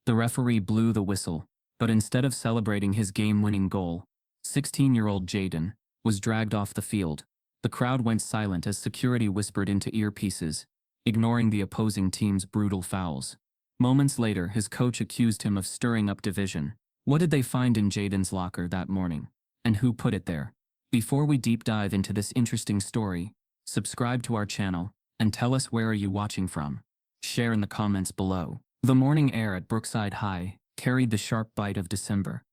The referee blew the whistle, but instead of celebrating his game-winning goal, 16-year-old Jaden was dragged off the field. The crowd went silent as security whispered into earpieces, ignoring the opposing team's brutal fouls. Moments later, his coach accused him of stirring up division. What did they find in Jaden's locker that morning? And who put it there? Before we deep dive into this interesting story, subscribe to our channel and tell us where are you watching from. Share in the comments below. The morning air at Brookside High carried the sharp bite of December,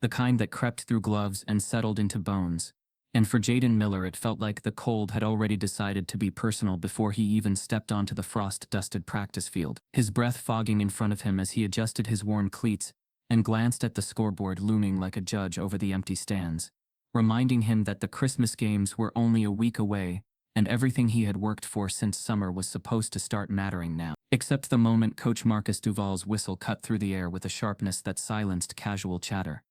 the kind that crept through gloves and settled into bones. And for Jaden Miller, it felt like the cold had already decided to be personal before he even stepped onto the frost-dusted practice field, his breath fogging in front of him as he adjusted his worn cleats and glanced at the scoreboard looming like a judge over the empty stands, reminding him that the Christmas games were only a week away and everything he had worked for since summer was supposed to start mattering now. Except the moment Coach Marcus Duval's whistle cut through the air with a sharpness that silenced casual chatter.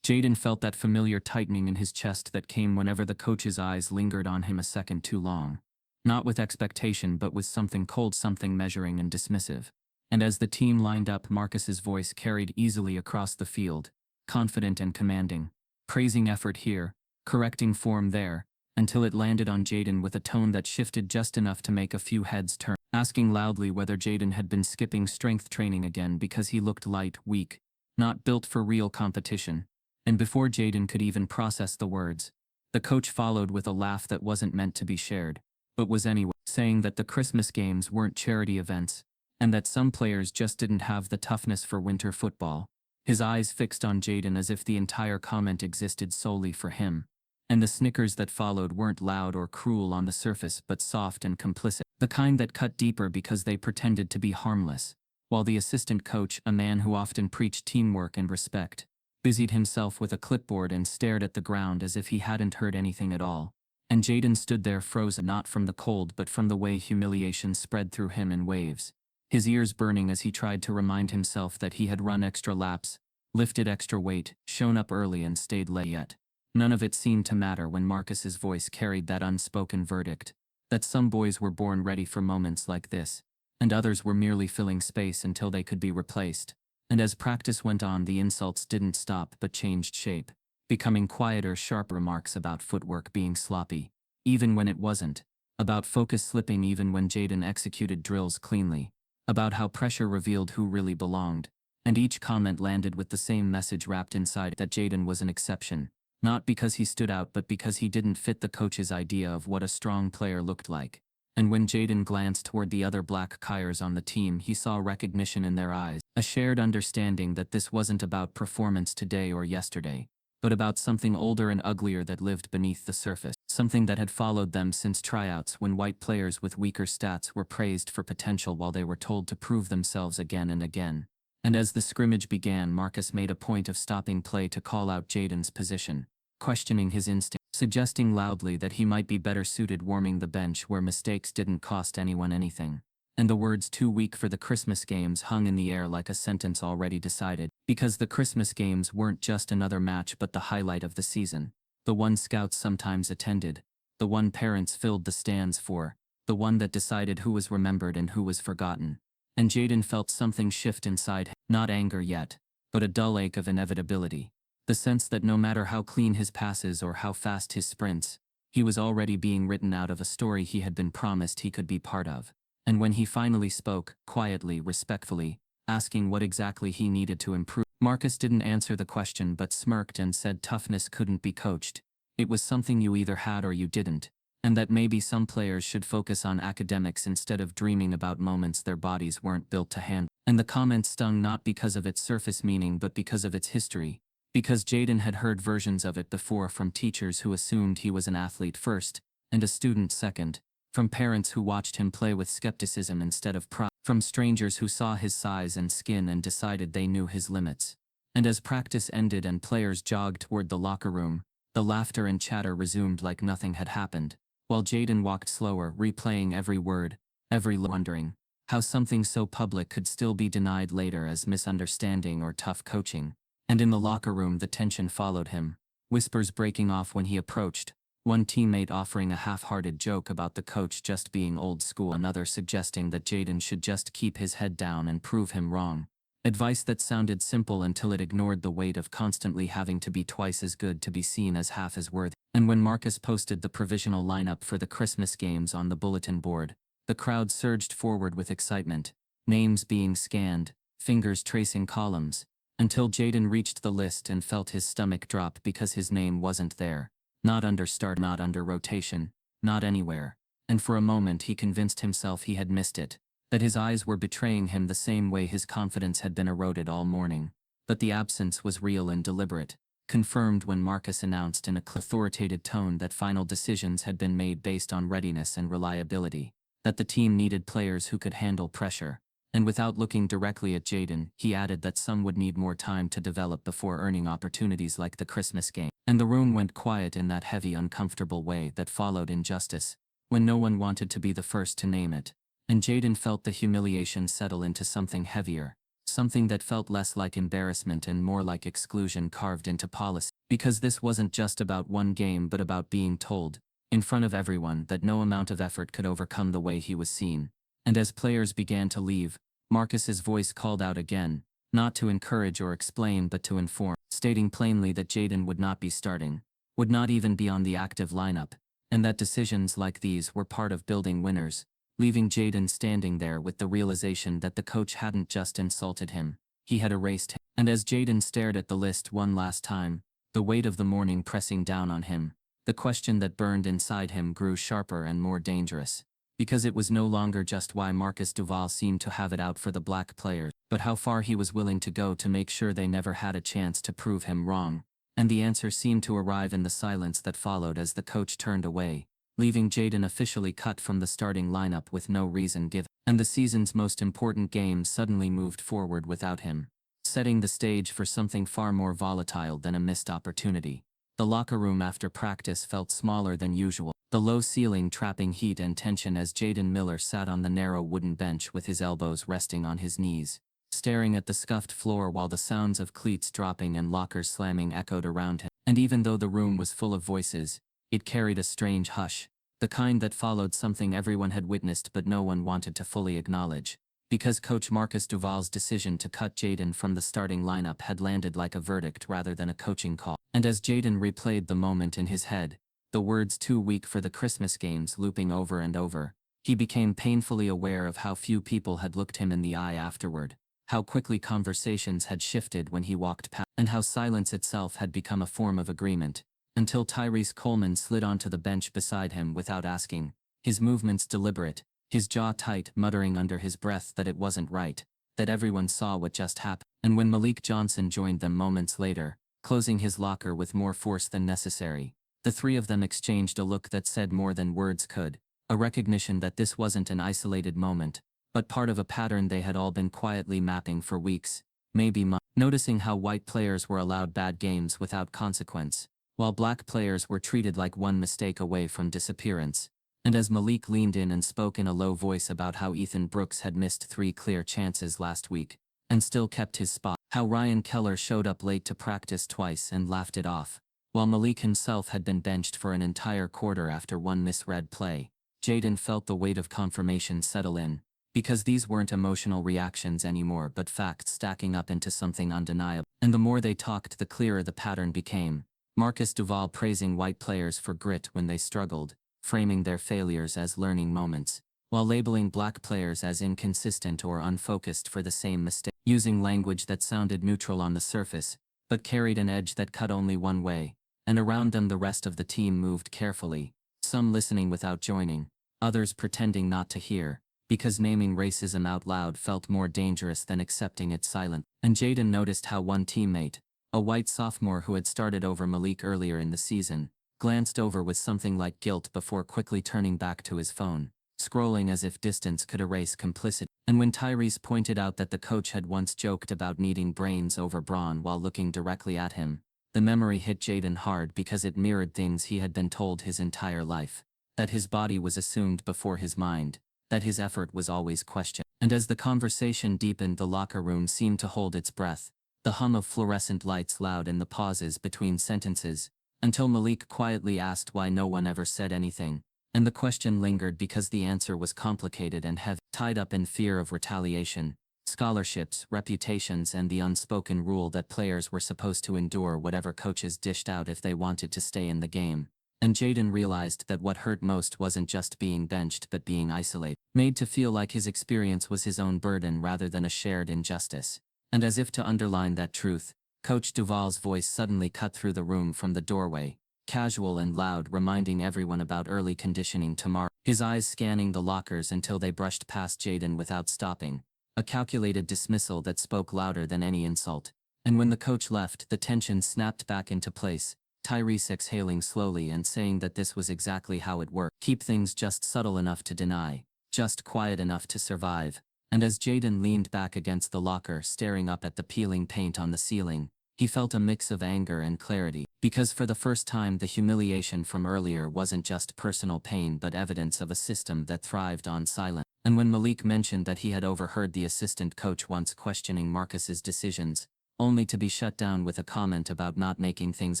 Jaden felt that familiar tightening in his chest that came whenever the coach's eyes lingered on him a second too long. Not with expectation, but with something cold, something measuring and dismissive. And as the team lined up, Marcus's voice carried easily across the field, confident and commanding, praising effort here, correcting form there, until it landed on Jaden with a tone that shifted just enough to make a few heads turn, asking loudly whether Jaden had been skipping strength training again because he looked light, weak, not built for real competition. And before Jaden could even process the words, the coach followed with a laugh that wasn't meant to be shared, but was anyway, saying that the Christmas games weren't charity events, and that some players just didn't have the toughness for winter football. His eyes fixed on Jaden as if the entire comment existed solely for him. And the snickers that followed weren't loud or cruel on the surface but soft and complicit, the kind that cut deeper because they pretended to be harmless, while the assistant coach, a man who often preached teamwork and respect, busied himself with a clipboard and stared at the ground as if he hadn't heard anything at all. And Jaden stood there frozen, not from the cold but from the way humiliation spread through him in waves, his ears burning as he tried to remind himself that he had run extra laps, lifted extra weight, shown up early and stayed late yet. None of it seemed to matter when Marcus's voice carried that unspoken verdict, that some boys were born ready for moments like this, and others were merely filling space until they could be replaced. And as practice went on, the insults didn't stop but changed shape, becoming quieter, sharp remarks about footwork being sloppy, even when it wasn't, about focus slipping even when Jaden executed drills cleanly, about how pressure revealed who really belonged, and each comment landed with the same message wrapped inside, that Jaden was an exception. Not because he stood out but because he didn't fit the coach's idea of what a strong player looked like. And when Jaden glanced toward the other black Kyers on the team, he saw recognition in their eyes, a shared understanding that this wasn't about performance today or yesterday, but about something older and uglier that lived beneath the surface, something that had followed them since tryouts when white players with weaker stats were praised for potential while they were told to prove themselves again and again. And as the scrimmage began, Marcus made a point of stopping play to call out Jaden's position, questioning his instinct, suggesting loudly that he might be better suited warming the bench where mistakes didn't cost anyone anything. And the words "too weak for the Christmas games" hung in the air like a sentence already decided, because the Christmas games weren't just another match but the highlight of the season, the one scouts sometimes attended, the one parents filled the stands for, the one that decided who was remembered and who was forgotten. And Jaden felt something shift inside him, not anger yet, but a dull ache of inevitability. The sense that no matter how clean his passes or how fast his sprints, he was already being written out of a story he had been promised he could be part of. And when he finally spoke, quietly, respectfully, asking what exactly he needed to improve, Marcus didn't answer the question but smirked and said toughness couldn't be coached. It was something you either had or you didn't, and that maybe some players should focus on academics instead of dreaming about moments their bodies weren't built to handle. And the comment stung not because of its surface meaning but because of its history. Because Jaden had heard versions of it before from teachers who assumed he was an athlete first, and a student second, from parents who watched him play with skepticism instead of pride, from strangers who saw his size and skin and decided they knew his limits. And as practice ended and players jogged toward the locker room, the laughter and chatter resumed like nothing had happened, while Jaden walked slower, replaying every word, wondering how something so public could still be denied later as misunderstanding or tough coaching. And in the locker room the tension followed him, whispers breaking off when he approached, one teammate offering a half-hearted joke about the coach just being old school, another suggesting that Jaden should just keep his head down and prove him wrong. Advice that sounded simple until it ignored the weight of constantly having to be twice as good to be seen as half as worthy. And when Marcus posted the provisional lineup for the Christmas games on the bulletin board, the crowd surged forward with excitement, names being scanned, fingers tracing columns, until Jayden reached the list and felt his stomach drop because his name wasn't there. Not under start, not under rotation, not anywhere. And for a moment he convinced himself he had missed it, that his eyes were betraying him the same way his confidence had been eroded all morning. But the absence was real and deliberate, confirmed when Marcus announced in a authoritative tone that final decisions had been made based on readiness and reliability, that the team needed players who could handle pressure. And without looking directly at Jayden, he added that some would need more time to develop before earning opportunities like the Christmas game. And the room went quiet in that heavy, uncomfortable way that followed injustice, when no one wanted to be the first to name it. And Jayden felt the humiliation settle into something heavier, something that felt less like embarrassment and more like exclusion carved into policy. Because this wasn't just about one game but about being told, in front of everyone, that no amount of effort could overcome the way he was seen. And as players began to leave, Marcus's voice called out again, not to encourage or explain but to inform, stating plainly that Jayden would not be starting, would not even be on the active lineup, and that decisions like these were part of building winners, leaving Jayden standing there with the realization that the coach hadn't just insulted him, he had erased him. And as Jayden stared at the list one last time, the weight of the morning pressing down on him, the question that burned inside him grew sharper and more dangerous. Because it was no longer just why Marcus Duval seemed to have it out for the black players, but how far he was willing to go to make sure they never had a chance to prove him wrong. And the answer seemed to arrive in the silence that followed as the coach turned away, leaving Jayden officially cut from the starting lineup with no reason given. And the season's most important game suddenly moved forward without him, setting the stage for something far more volatile than a missed opportunity. The locker room after practice felt smaller than usual, the low ceiling trapping heat and tension as Jayden Miller sat on the narrow wooden bench with his elbows resting on his knees, staring at the scuffed floor while the sounds of cleats dropping and lockers slamming echoed around him. And even though the room was full of voices, it carried a strange hush, the kind that followed something everyone had witnessed but no one wanted to fully acknowledge. Because Coach Marcus Duval's decision to cut Jayden from the starting lineup had landed like a verdict rather than a coaching call. And as Jayden replayed the moment in his head, the words "too weak for the Christmas games" looping over and over, he became painfully aware of how few people had looked him in the eye afterward, how quickly conversations had shifted when he walked past, and how silence itself had become a form of agreement, until Tyrese Coleman slid onto the bench beside him without asking, his movements deliberate, his jaw tight, muttering under his breath that it wasn't right, that everyone saw what just happened. And when Malik Johnson joined them moments later, closing his locker with more force than necessary, the three of them exchanged a look that said more than words could, a recognition that this wasn't an isolated moment, but part of a pattern they had all been quietly mapping for weeks, maybe months. Noticing how white players were allowed bad games without consequence, while black players were treated like one mistake away from disappearance. And as Malik leaned in and spoke in a low voice about how Ethan Brooks had missed 3 clear chances last week, and still kept his spot, how Ryan Keller showed up late to practice twice and laughed it off, while Malik himself had been benched for an entire quarter after one misread play, Jayden felt the weight of confirmation settle in, because these weren't emotional reactions anymore but facts stacking up into something undeniable. And the more they talked, the clearer the pattern became. Marcus Duval praising white players for grit when they struggled, framing their failures as learning moments, while labeling black players as inconsistent or unfocused for the same mistake, using language that sounded neutral on the surface, but carried an edge that cut only one way. And around them the rest of the team moved carefully, some listening without joining, others pretending not to hear, because naming racism out loud felt more dangerous than accepting it silent. And Jayden noticed how one teammate, a white sophomore who had started over Malik earlier in the season, glanced over with something like guilt before quickly turning back to his phone, scrolling as if distance could erase complicity. And when Tyrese pointed out that the coach had once joked about needing brains over brawn while looking directly at him, the memory hit Jayden hard because it mirrored things he had been told his entire life, that his body was assumed before his mind, that his effort was always questioned. And as the conversation deepened, the locker room seemed to hold its breath, the hum of fluorescent lights loud in the pauses between sentences, until Malik quietly asked why no one ever said anything, and the question lingered because the answer was complicated and heavy, tied up in fear of retaliation, scholarships, reputations, and the unspoken rule that players were supposed to endure whatever coaches dished out if they wanted to stay in the game. And Jaden realized that what hurt most wasn't just being benched but being isolated, made to feel like his experience was his own burden rather than a shared injustice. And as if to underline that truth, Coach Duval's voice suddenly cut through the room from the doorway, casual and loud, reminding everyone about early conditioning tomorrow, his eyes scanning the lockers until they brushed past Jaden without stopping, a calculated dismissal that spoke louder than any insult. And when the coach left, the tension snapped back into place, Tyrese exhaling slowly and saying that this was exactly how it worked. Keep things just subtle enough to deny, just quiet enough to survive. And as Jaden leaned back against the locker, staring up at the peeling paint on the ceiling, he felt a mix of anger and clarity, because for the first time the humiliation from earlier wasn't just personal pain but evidence of a system that thrived on silence. And when Malik mentioned that he had overheard the assistant coach once questioning Marcus's decisions, only to be shut down with a comment about not making things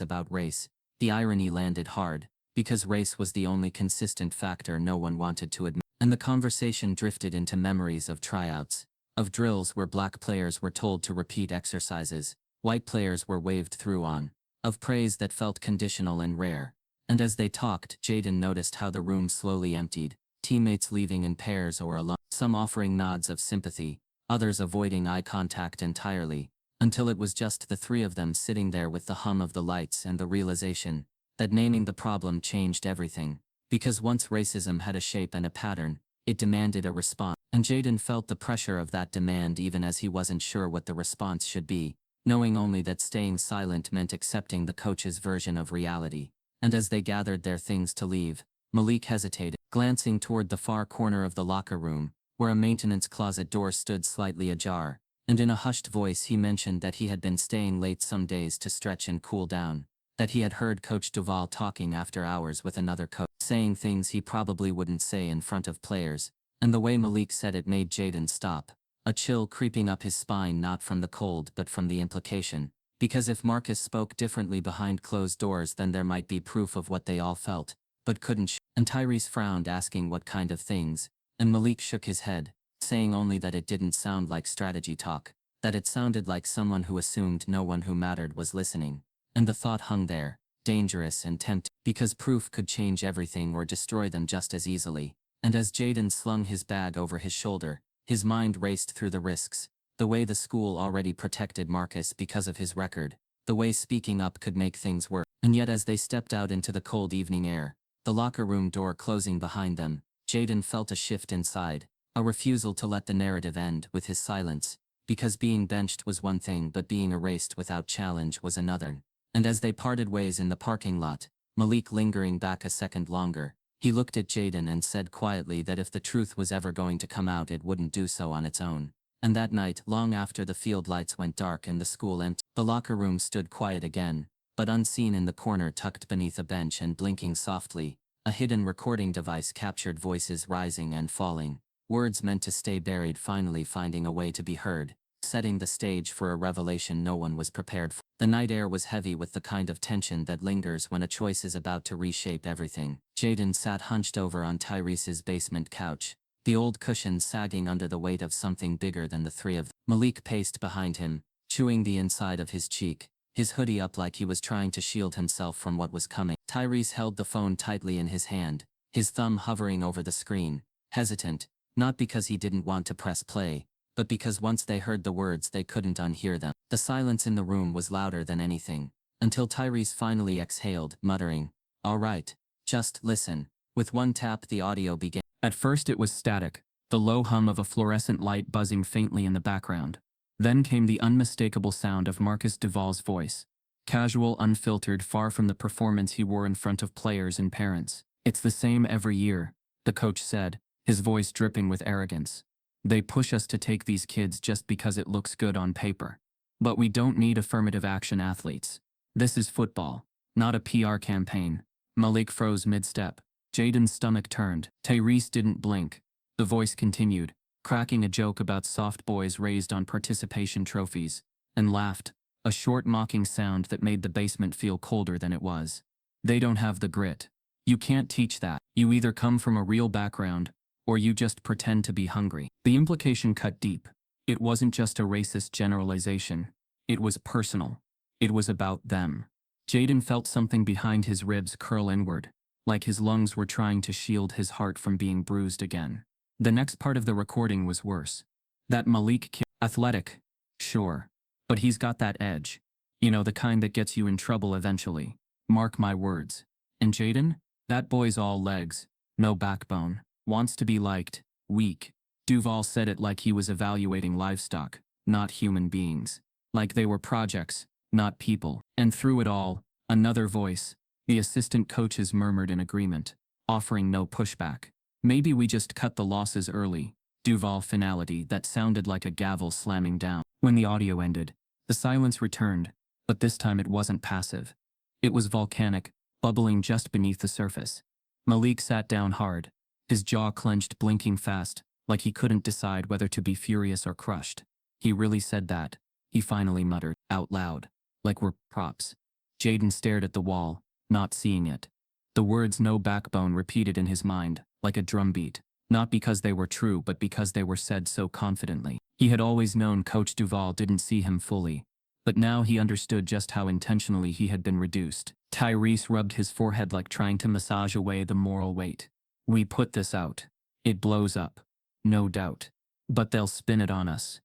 about race, the irony landed hard, because race was the only consistent factor no one wanted to admit. And the conversation drifted into memories of tryouts, of drills where black players were told to repeat exercises, white players were waved through on, of praise that felt conditional and rare. And as they talked, Jaden noticed how the room slowly emptied, teammates leaving in pairs or alone, some offering nods of sympathy, others avoiding eye contact entirely, until it was just the three of them sitting there with the hum of the lights and the realization that naming the problem changed everything. Because once racism had a shape and a pattern, it demanded a response. And Jaden felt the pressure of that demand even as he wasn't sure what the response should be, knowing only that staying silent meant accepting the coach's version of reality. And as they gathered their things to leave, Malik hesitated, glancing toward the far corner of the locker room, where a maintenance closet door stood slightly ajar, and in a hushed voice he mentioned that he had been staying late some days to stretch and cool down, that he had heard Coach Duval talking after hours with another coach, saying things he probably wouldn't say in front of players, and the way Malik said it made Jaden stop, a chill creeping up his spine, not from the cold but from the implication, because if Marcus spoke differently behind closed doors then there might be proof of what they all felt, but couldn't and Tyrese frowned, asking what kind of things, and Malik shook his head, saying only that it didn't sound like strategy talk, that it sounded like someone who assumed no one who mattered was listening. And the thought hung there, dangerous and tempting, because proof could change everything or destroy them just as easily. And as Jaden slung his bag over his shoulder, his mind raced through the risks, the way the school already protected Marcus because of his record, the way speaking up could make things worse. And yet as they stepped out into the cold evening air, the locker room door closing behind them, Jaden felt a shift inside, a refusal to let the narrative end with his silence, because being benched was one thing but being erased without challenge was another. And as they parted ways in the parking lot, Malik lingering back a second longer, he looked at Jaden and said quietly that if the truth was ever going to come out it wouldn't do so on its own. And that night, long after the field lights went dark and the school empty, the locker room stood quiet again, but unseen in the corner tucked beneath a bench and blinking softly, a hidden recording device captured voices rising and falling, words meant to stay buried finally finding a way to be heard, setting the stage for a revelation no one was prepared for. The night air was heavy with the kind of tension that lingers when a choice is about to reshape everything. Jaden sat hunched over on Tyrese's basement couch, the old cushion sagging under the weight of something bigger than the three of them. Malik paced behind him, chewing the inside of his cheek, his hoodie up like he was trying to shield himself from what was coming. Tyrese held the phone tightly in his hand, his thumb hovering over the screen, hesitant, not because he didn't want to press play, but because once they heard the words they couldn't unhear them. The silence in the room was louder than anything, until Tyrese finally exhaled, muttering, "All right, just listen." With one tap the audio began. At first it was static, the low hum of a fluorescent light buzzing faintly in the background. Then came the unmistakable sound of Marcus Duval's voice, casual, unfiltered, far from the performance he wore in front of players and parents. "It's the same every year," the coach said, his voice dripping with arrogance. "They push us to take these kids just because it looks good on paper. But we don't need affirmative action athletes. This is football, not a PR campaign." Malik froze mid-step. Jaden's stomach turned. Tyrese didn't blink. The voice continued, cracking a joke about soft boys raised on participation trophies, and laughed, a short mocking sound that made the basement feel colder than it was. "They don't have the grit. You can't teach that. You either come from a real background, or you just pretend to be hungry." The implication cut deep. It wasn't just a racist generalization. It was personal. It was about them. Jaden felt something behind his ribs curl inward, like his lungs were trying to shield his heart from being bruised again. The next part of the recording was worse. That Malik kid, athletic, sure, but he's got that edge. You know, the kind that gets you in trouble eventually. Mark my words. And Jaden? That boy's all legs, no backbone, wants to be liked, weak. Duval said it like he was evaluating livestock, not human beings. Like they were projects, not people. And through it all, another voice, the assistant coaches murmured in agreement, offering no pushback. Maybe we just cut the losses early. Duval finality that sounded like a gavel slamming down. When the audio ended, the silence returned, but this time it wasn't passive. It was volcanic, bubbling just beneath the surface. Malik sat down hard, his jaw clenched, blinking fast, like he couldn't decide whether to be furious or crushed. He really said that, he finally muttered, out loud, like we're props. Jaden stared at the wall, not seeing it. The words "no backbone" repeated in his mind, like a drumbeat, not because they were true but because they were said so confidently. He had always known Coach Duval didn't see him fully, but now he understood just how intentionally he had been reduced. Tyrese rubbed his forehead like trying to massage away the moral weight. We put this out. It blows up. No doubt. But they'll spin it on us.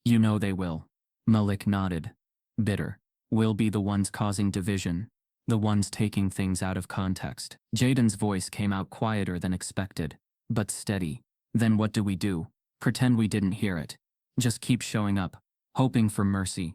You know they will. Malik nodded. Bitter. We'll be the ones causing division. The ones taking things out of context. Jaden's voice came out quieter than expected, but steady. Then what do? Pretend we didn't hear it. Just keep showing up, hoping for mercy.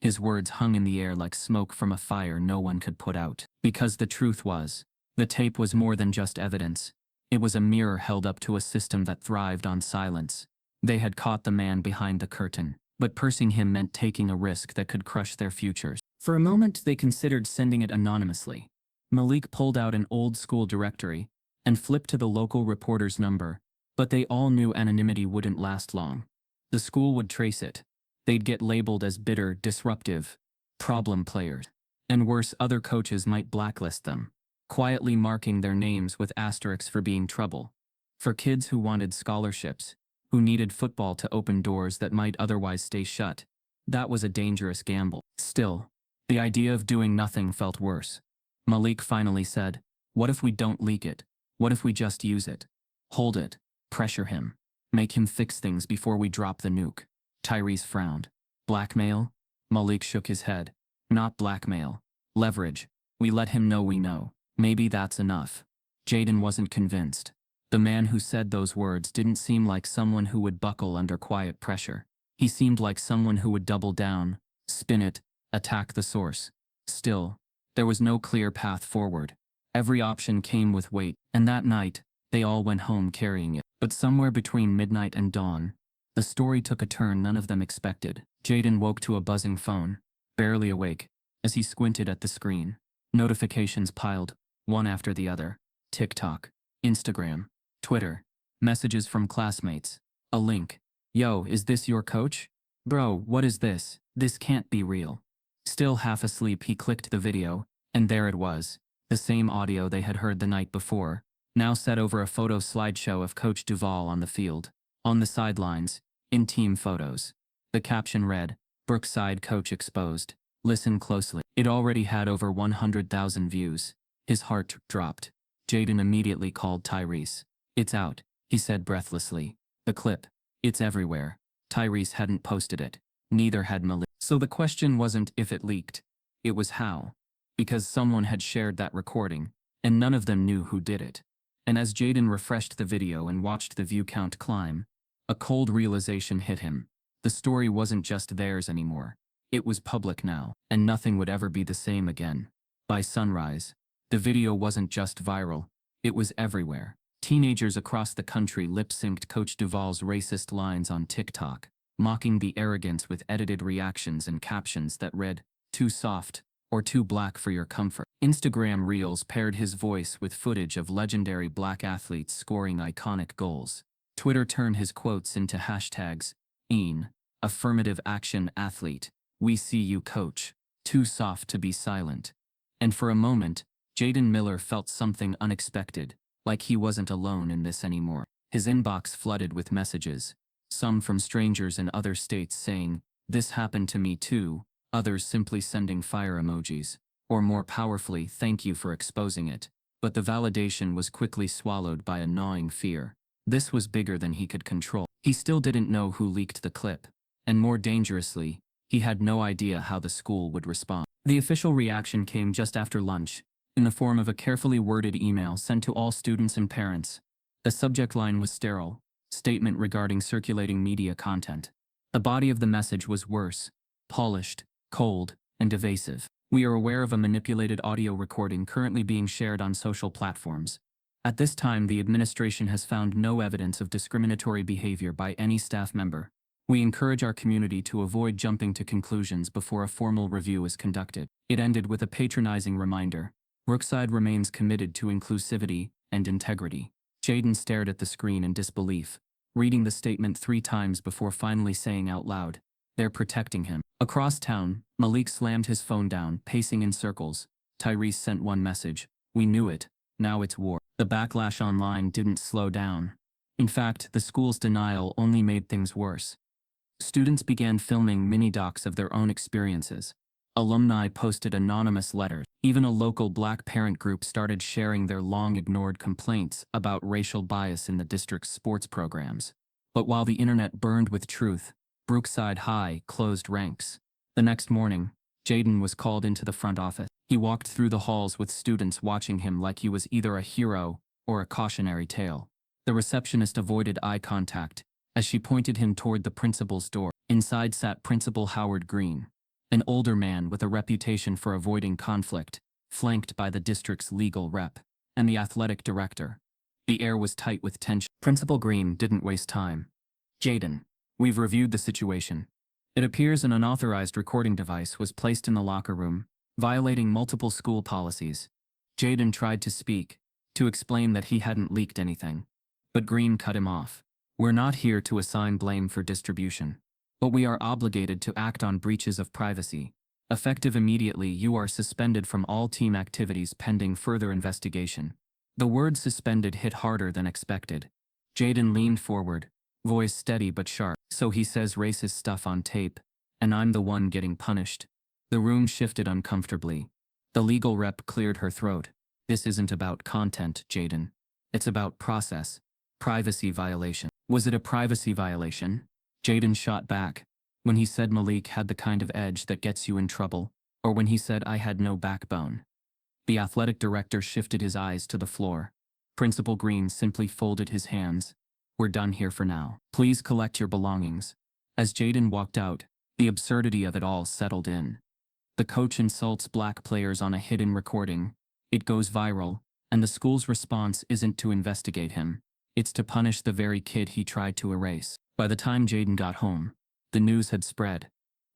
His words hung in the air like smoke from a fire no one could put out. Because the truth was, the tape was more than just evidence. It was a mirror held up to a system that thrived on silence. They had caught the man behind the curtain, but pursing him meant taking a risk that could crush their futures. For a moment, they considered sending it anonymously. Malik pulled out an old-school directory and flipped to the local reporter's number, but they all knew anonymity wouldn't last long. The school would trace it. They'd get labeled as bitter, disruptive, problem players. And worse, other coaches might blacklist them, quietly marking their names with asterisks for being trouble. For kids who wanted scholarships, who needed football to open doors that might otherwise stay shut, that was a dangerous gamble. Still, the idea of doing nothing felt worse. Malik finally said, "What if we don't leak it? What if we just use it? Hold it, pressure him, make him fix things before we drop the nuke." Tyrese frowned. Blackmail? Malik shook his head. Not blackmail. Leverage. We let him know we know. Maybe that's enough. Jaden wasn't convinced. The man who said those words didn't seem like someone who would buckle under quiet pressure. He seemed like someone who would double down, spin it, attack the source. Still, there was no clear path forward. Every option came with weight, and that night, they all went home carrying it. But somewhere between midnight and dawn, the story took a turn none of them expected. Jaden woke to a buzzing phone, barely awake, as he squinted at the screen. Notifications piled, one after the other. TikTok, Instagram, Twitter, messages from classmates, a link. Yo, is this your coach? Bro, what is this? This can't be real. Still half asleep, he clicked the video, and there it was. The same audio they had heard the night before, now set over a photo slideshow of Coach Duval on the field. On the sidelines, in team photos. The caption read, "Brookside coach exposed. Listen closely." It already had over 100,000 views. His heart dropped. Jaden immediately called Tyrese. "It's out," he said breathlessly. "The clip. It's everywhere." Tyrese hadn't posted it. Neither had Malik. So the question wasn't if it leaked. It was how. Because someone had shared that recording, and none of them knew who did it. And as Jaden refreshed the video and watched the view count climb, a cold realization hit him. The story wasn't just theirs anymore. It was public now, and nothing would ever be the same again. By sunrise, the video wasn't just viral, it was everywhere. Teenagers across the country lip-synced Coach Duval's racist lines on TikTok, mocking the arrogance with edited reactions and captions that read, "Too soft," or "Too black for your comfort." Instagram Reels paired his voice with footage of legendary black athletes scoring iconic goals. Twitter turned his quotes into hashtags, "EAN, affirmative action athlete, we see you coach, too soft to be silent." And for a moment, Jaden Miller felt something unexpected, like he wasn't alone in this anymore. His inbox flooded with messages. some from strangers in other states saying, "This happened to me too," others simply sending fire emojis, or more powerfully, "Thank you for exposing it." But the validation was quickly swallowed by a gnawing fear. This was bigger than he could control. He still didn't know who leaked the clip, and more dangerously, he had no idea how the school would respond. The official reaction came just after lunch, in the form of a carefully worded email sent to all students and parents. The subject line was sterile, statement regarding circulating media content. The body of the message was worse, polished, cold, and evasive. We are aware of a manipulated audio recording currently being shared on social platforms. At this time, the administration has found no evidence of discriminatory behavior by any staff member. We encourage our community to avoid jumping to conclusions before a formal review is conducted. It ended with a patronizing reminder. Brookside remains committed to inclusivity and integrity. Jaden stared at the screen in disbelief, reading the statement 3 times before finally saying out loud, "They're protecting him." Across town, Malik slammed his phone down, pacing in circles. Tyrese sent one message, "We knew it, now it's war." The backlash online didn't slow down. In fact, the school's denial only made things worse. Students began filming mini-docs of their own experiences. Alumni posted anonymous letters. Even a local black parent group started sharing their long-ignored complaints about racial bias in the district's sports programs. But while the internet burned with truth, Brookside High closed ranks. The next morning, Jaden was called into the front office. He walked through the halls with students watching him like he was either a hero or a cautionary tale. The receptionist avoided eye contact as she pointed him toward the principal's door. Inside sat Principal Howard Green, an older man with a reputation for avoiding conflict, flanked by the district's legal rep and the athletic director. The air was tight with tension. Principal Green didn't waste time. "Jaden, we've reviewed the situation. It appears an unauthorized recording device was placed in the locker room, violating multiple school policies." Jaden tried to speak, to explain that he hadn't leaked anything. But Green cut him off. "We're not here to assign blame for distribution, but we are obligated to act on breaches of privacy. Effective immediately, you are suspended from all team activities pending further investigation." The word suspended hit harder than expected. Jaden leaned forward, voice steady but sharp. "So he says racist stuff on tape, and I'm the one getting punished." The room shifted uncomfortably. The legal rep cleared her throat. "This isn't about content, Jaden. It's about process. Privacy violation." "Was it a privacy violation?" Jaden shot back. "When he said Malik had the kind of edge that gets you in trouble, or when he said I had no backbone." The athletic director shifted his eyes to the floor. Principal Green simply folded his hands. "We're done here for now. Please collect your belongings." As Jaden walked out, the absurdity of it all settled in. The coach insults black players on a hidden recording. It goes viral, and the school's response isn't to investigate him. It's to punish the very kid he tried to erase. By the time Jaden got home, the news had spread.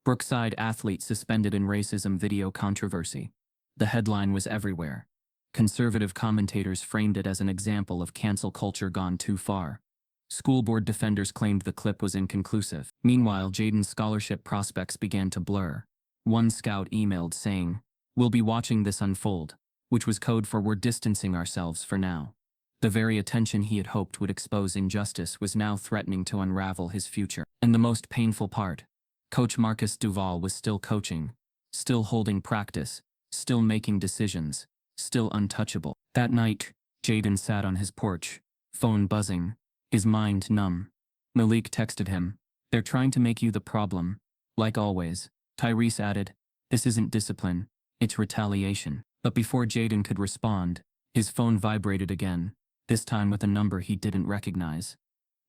"Brookside athlete suspended in racism video controversy." The headline was everywhere. Conservative commentators framed it as an example of cancel culture gone too far. School board defenders claimed the clip was inconclusive. Meanwhile, Jaden's scholarship prospects began to blur. One scout emailed saying, "We'll be watching this unfold," which was code for "we're distancing ourselves for now." The very attention he had hoped would expose injustice was now threatening to unravel his future. And the most painful part, Coach Marcus Duval was still coaching, still holding practice, still making decisions, still untouchable. That night, Jaden sat on his porch, phone buzzing, his mind numb. Malik texted him, "They're trying to make you the problem." Like always, Tyrese added, "This isn't discipline, it's retaliation." But before Jaden could respond, his phone vibrated again, this time with a number he didn't recognize.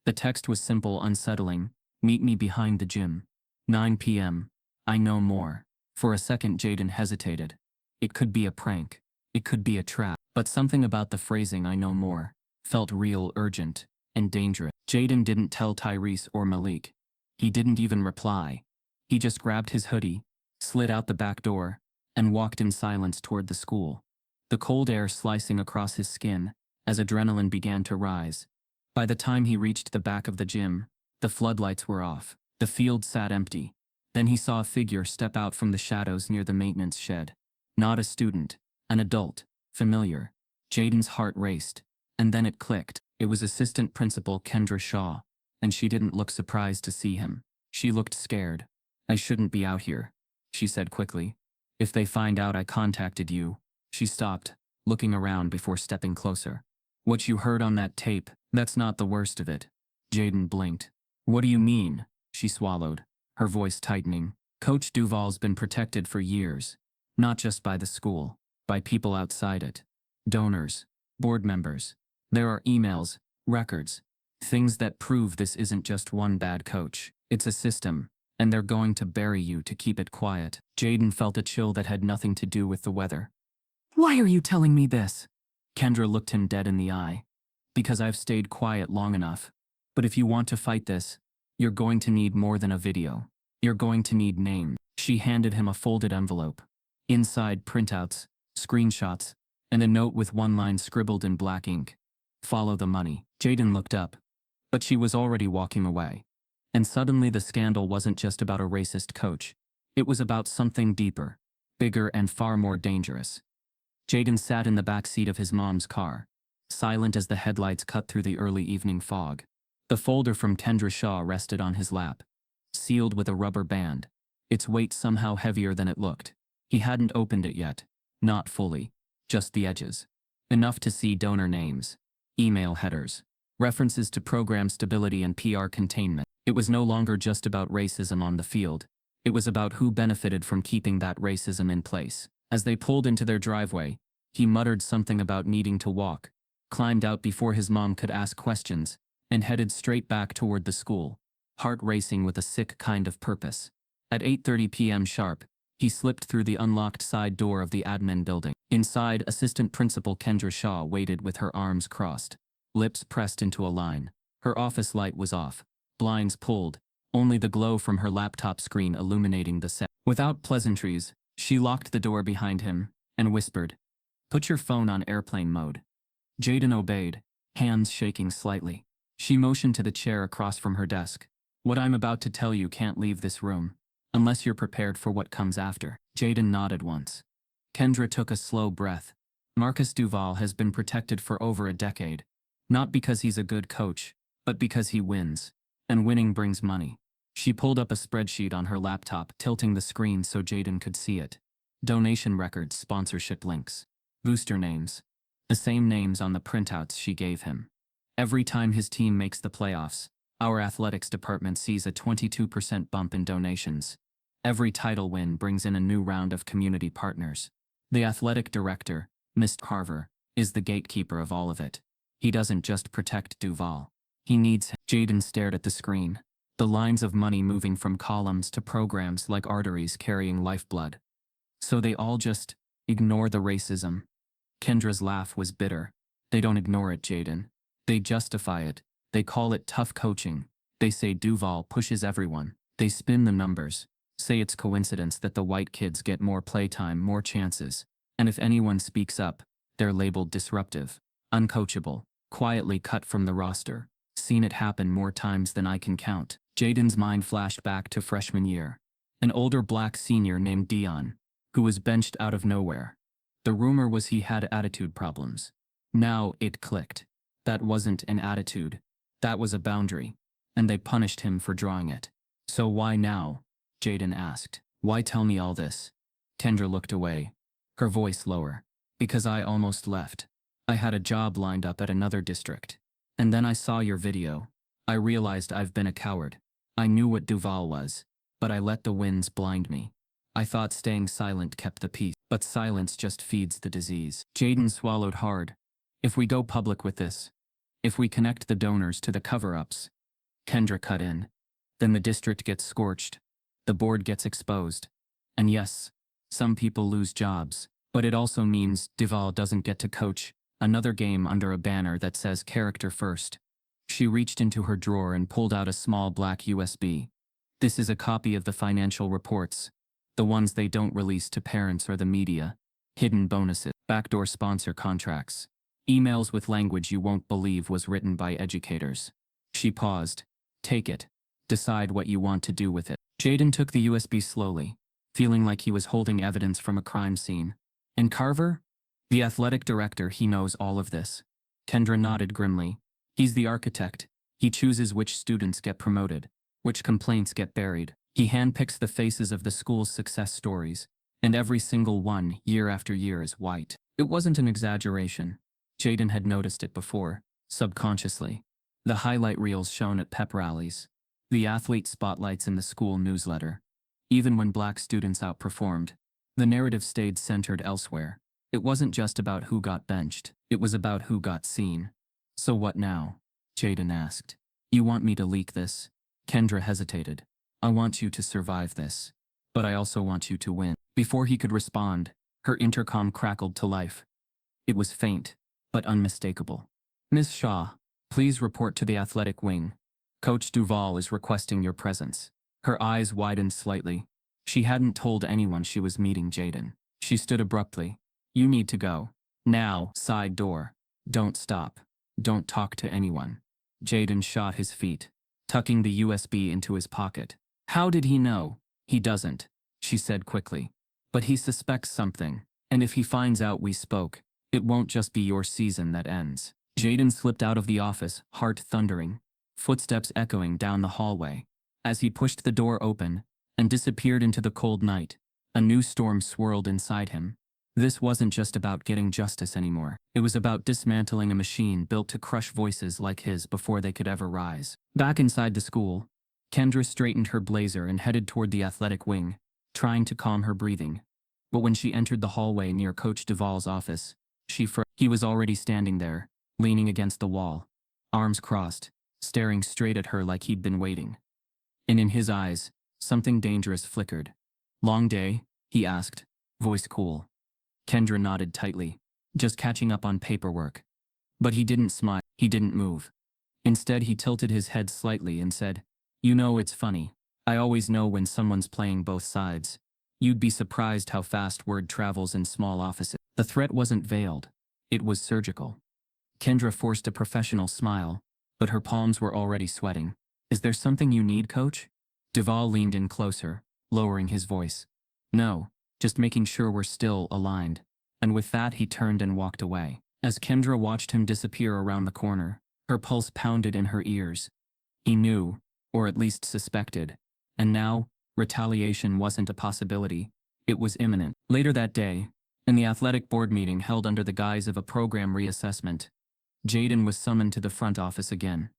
The text was simple, unsettling. "Meet me behind the gym. 9 p.m. I know more." For a second Jaden hesitated. It could be a prank. It could be a trap. But something about the phrasing "I know more" felt real, urgent, and dangerous. Jaden didn't tell Tyrese or Malik. He didn't even reply. He just grabbed his hoodie, slid out the back door, and walked in silence toward the school. The cold air slicing across his skin as adrenaline began to rise. By the time he reached the back of the gym, the floodlights were off. The field sat empty. Then he saw a figure step out from the shadows near the maintenance shed. Not a student, an adult, familiar. Jaden's heart raced, and then it clicked. It was Assistant Principal Kendra Shaw. and she didn't look surprised to see him. She looked scared. "I shouldn't be out here," she said quickly. "If they find out I contacted you." She stopped, looking around before stepping closer. "What you heard on that tape, that's not the worst of it." Jaden blinked. "What do you mean?" She swallowed, her voice tightening. "Coach Duval's been protected for years. Not just by the school, by people outside it. Donors, board members. There are emails, records, things that prove this isn't just one bad coach. It's a system, and they're going to bury you to keep it quiet." Jaden felt a chill that had nothing to do with the weather. "Why are you telling me this?" Kendra looked him dead in the eye. "Because I've stayed quiet long enough. But if you want to fight this, you're going to need more than a video. You're going to need names." She handed him a folded envelope. Inside, printouts, screenshots, and a note with one line scribbled in black ink. "Follow the money." Jaden looked up, but she was already walking away. And suddenly the scandal wasn't just about a racist coach. It was about something deeper, bigger and far more dangerous. Jaden sat in the back seat of his mom's car, silent as the headlights cut through the early evening fog. The folder from Kendra Shaw rested on his lap, sealed with a rubber band, its weight somehow heavier than it looked. He hadn't opened it yet, not fully, just the edges. Enough to see donor names, email headers, references to program stability and PR containment. It was no longer just about racism on the field. It was about who benefited from keeping that racism in place. As they pulled into their driveway, he muttered something about needing to walk, climbed out before his mom could ask questions, and headed straight back toward the school, heart racing with a sick kind of purpose. At 8:30 p.m. sharp, he slipped through the unlocked side door of the admin building. Inside, Assistant Principal Kendra Shaw waited with her arms crossed, lips pressed into a line. Her office light was off, blinds pulled, only the glow from her laptop screen illuminating the set. Without pleasantries, she locked the door behind him and whispered, "Put your phone on airplane mode." Jaden obeyed, hands shaking slightly. She motioned to the chair across from her desk. "What I'm about to tell you can't leave this room, unless you're prepared for what comes after." Jaden nodded once. Kendra took a slow breath. Marcus Duval has been protected for over a decade, not because he's a good coach, but because he wins, and winning brings money. She pulled up a spreadsheet on her laptop, tilting the screen so Jaden could see it. Donation records, sponsorship links, booster names, the same names on the printouts she gave him. Every time his team makes the playoffs, our athletics department sees a 22% bump in donations. Every title win brings in a new round of community partners. The athletic director, Mr. Carver, is the gatekeeper of all of it. He doesn't just protect Duval. He needs him. Jaden stared at the screen, the lines of money moving from columns to programs like arteries carrying lifeblood. So they all just ignore the racism. Kendra's laugh was bitter. They don't ignore it, Jaden. They justify it. They call it tough coaching. They say Duval pushes everyone. They spin the numbers, say it's coincidence that the white kids get more playtime, more chances. And if anyone speaks up, they're labeled disruptive, uncoachable, quietly cut from the roster. Seen it happen more times than I can count. Jaden's mind flashed back to freshman year. An older black senior named Dion, who was benched out of nowhere. The rumor was he had attitude problems. Now it clicked. That wasn't an attitude. That was a boundary. And they punished him for drawing it. "So why now?" Jaden asked. "Why tell me all this?" Kendra looked away, her voice lower. "Because I almost left. I had a job lined up at another district. And then I saw your video. I realized I've been a coward. I knew what Duval was, but I let the winds blind me. I thought staying silent kept the peace, but silence just feeds the disease." Jaden swallowed hard. "If we go public with this, if we connect the donors to the cover-ups," Kendra cut in, "then the district gets scorched. The board gets exposed. And yes, some people lose jobs, but it also means Duval doesn't get to coach another game under a banner that says character first." She reached into her drawer and pulled out a small black USB. "This is a copy of the financial reports, the ones they don't release to parents or the media. Hidden bonuses, backdoor sponsor contracts, emails with language you won't believe was written by educators." She paused. "Take it. Decide what you want to do with it." Jaden took the USB slowly, feeling like he was holding evidence from a crime scene. "And Carver? The athletic director, he knows all of this." Kendra nodded grimly. "He's the architect. He chooses which students get promoted, which complaints get buried. He handpicks the faces of the school's success stories, and every single one, year after year, is white. It wasn't an exaggeration. Jaden had noticed it before, subconsciously. The highlight reels shown at pep rallies, the athlete spotlights in the school newsletter. Even when black students outperformed, the narrative stayed centered elsewhere. It wasn't just about who got benched, it was about who got seen. So what now? Jaden asked. You want me to leak this? Kendra hesitated. I want you to survive this. But I also want you to win. Before he could respond, her intercom crackled to life. It was faint, but unmistakable. Miss Shaw, please report to the athletic wing. Coach Duval is requesting your presence. Her eyes widened slightly. She hadn't told anyone she was meeting Jaden. She stood abruptly. You need to go. Now, side door. Don't stop. Don't talk to anyone. Jaden shot his feet, tucking the USB into his pocket. How did he know? He doesn't, she said quickly. But he suspects something, and if he finds out we spoke, it won't just be your season that ends. Jaden slipped out of the office, heart thundering, footsteps echoing down the hallway. As he pushed the door open and disappeared into the cold night, a new storm swirled inside him. This wasn't just about getting justice anymore. It was about dismantling a machine built to crush voices like his before they could ever rise. Back inside the school, Kendra straightened her blazer and headed toward the athletic wing, trying to calm her breathing. But when she entered the hallway near Coach Duval's office, he was already standing there, leaning against the wall, arms crossed, staring straight at her like he'd been waiting. And in his eyes, something dangerous flickered. Long day? He asked, voice cool. Kendra nodded tightly, just catching up on paperwork. But he didn't smile, he didn't move. Instead, he tilted his head slightly and said, You know, it's funny. I always know when someone's playing both sides. You'd be surprised how fast word travels in small offices. The threat wasn't veiled. It was surgical. Kendra forced a professional smile, but her palms were already sweating. Is there something you need, Coach? Duval leaned in closer, lowering his voice. No, just making sure we're still aligned. And with that, he turned and walked away. As Kendra watched him disappear around the corner, her pulse pounded in her ears. He knew, or at least suspected. And now, retaliation wasn't a possibility. It was imminent. Later that day, in the athletic board meeting held under the guise of a program reassessment, Jaden was summoned to the front office again.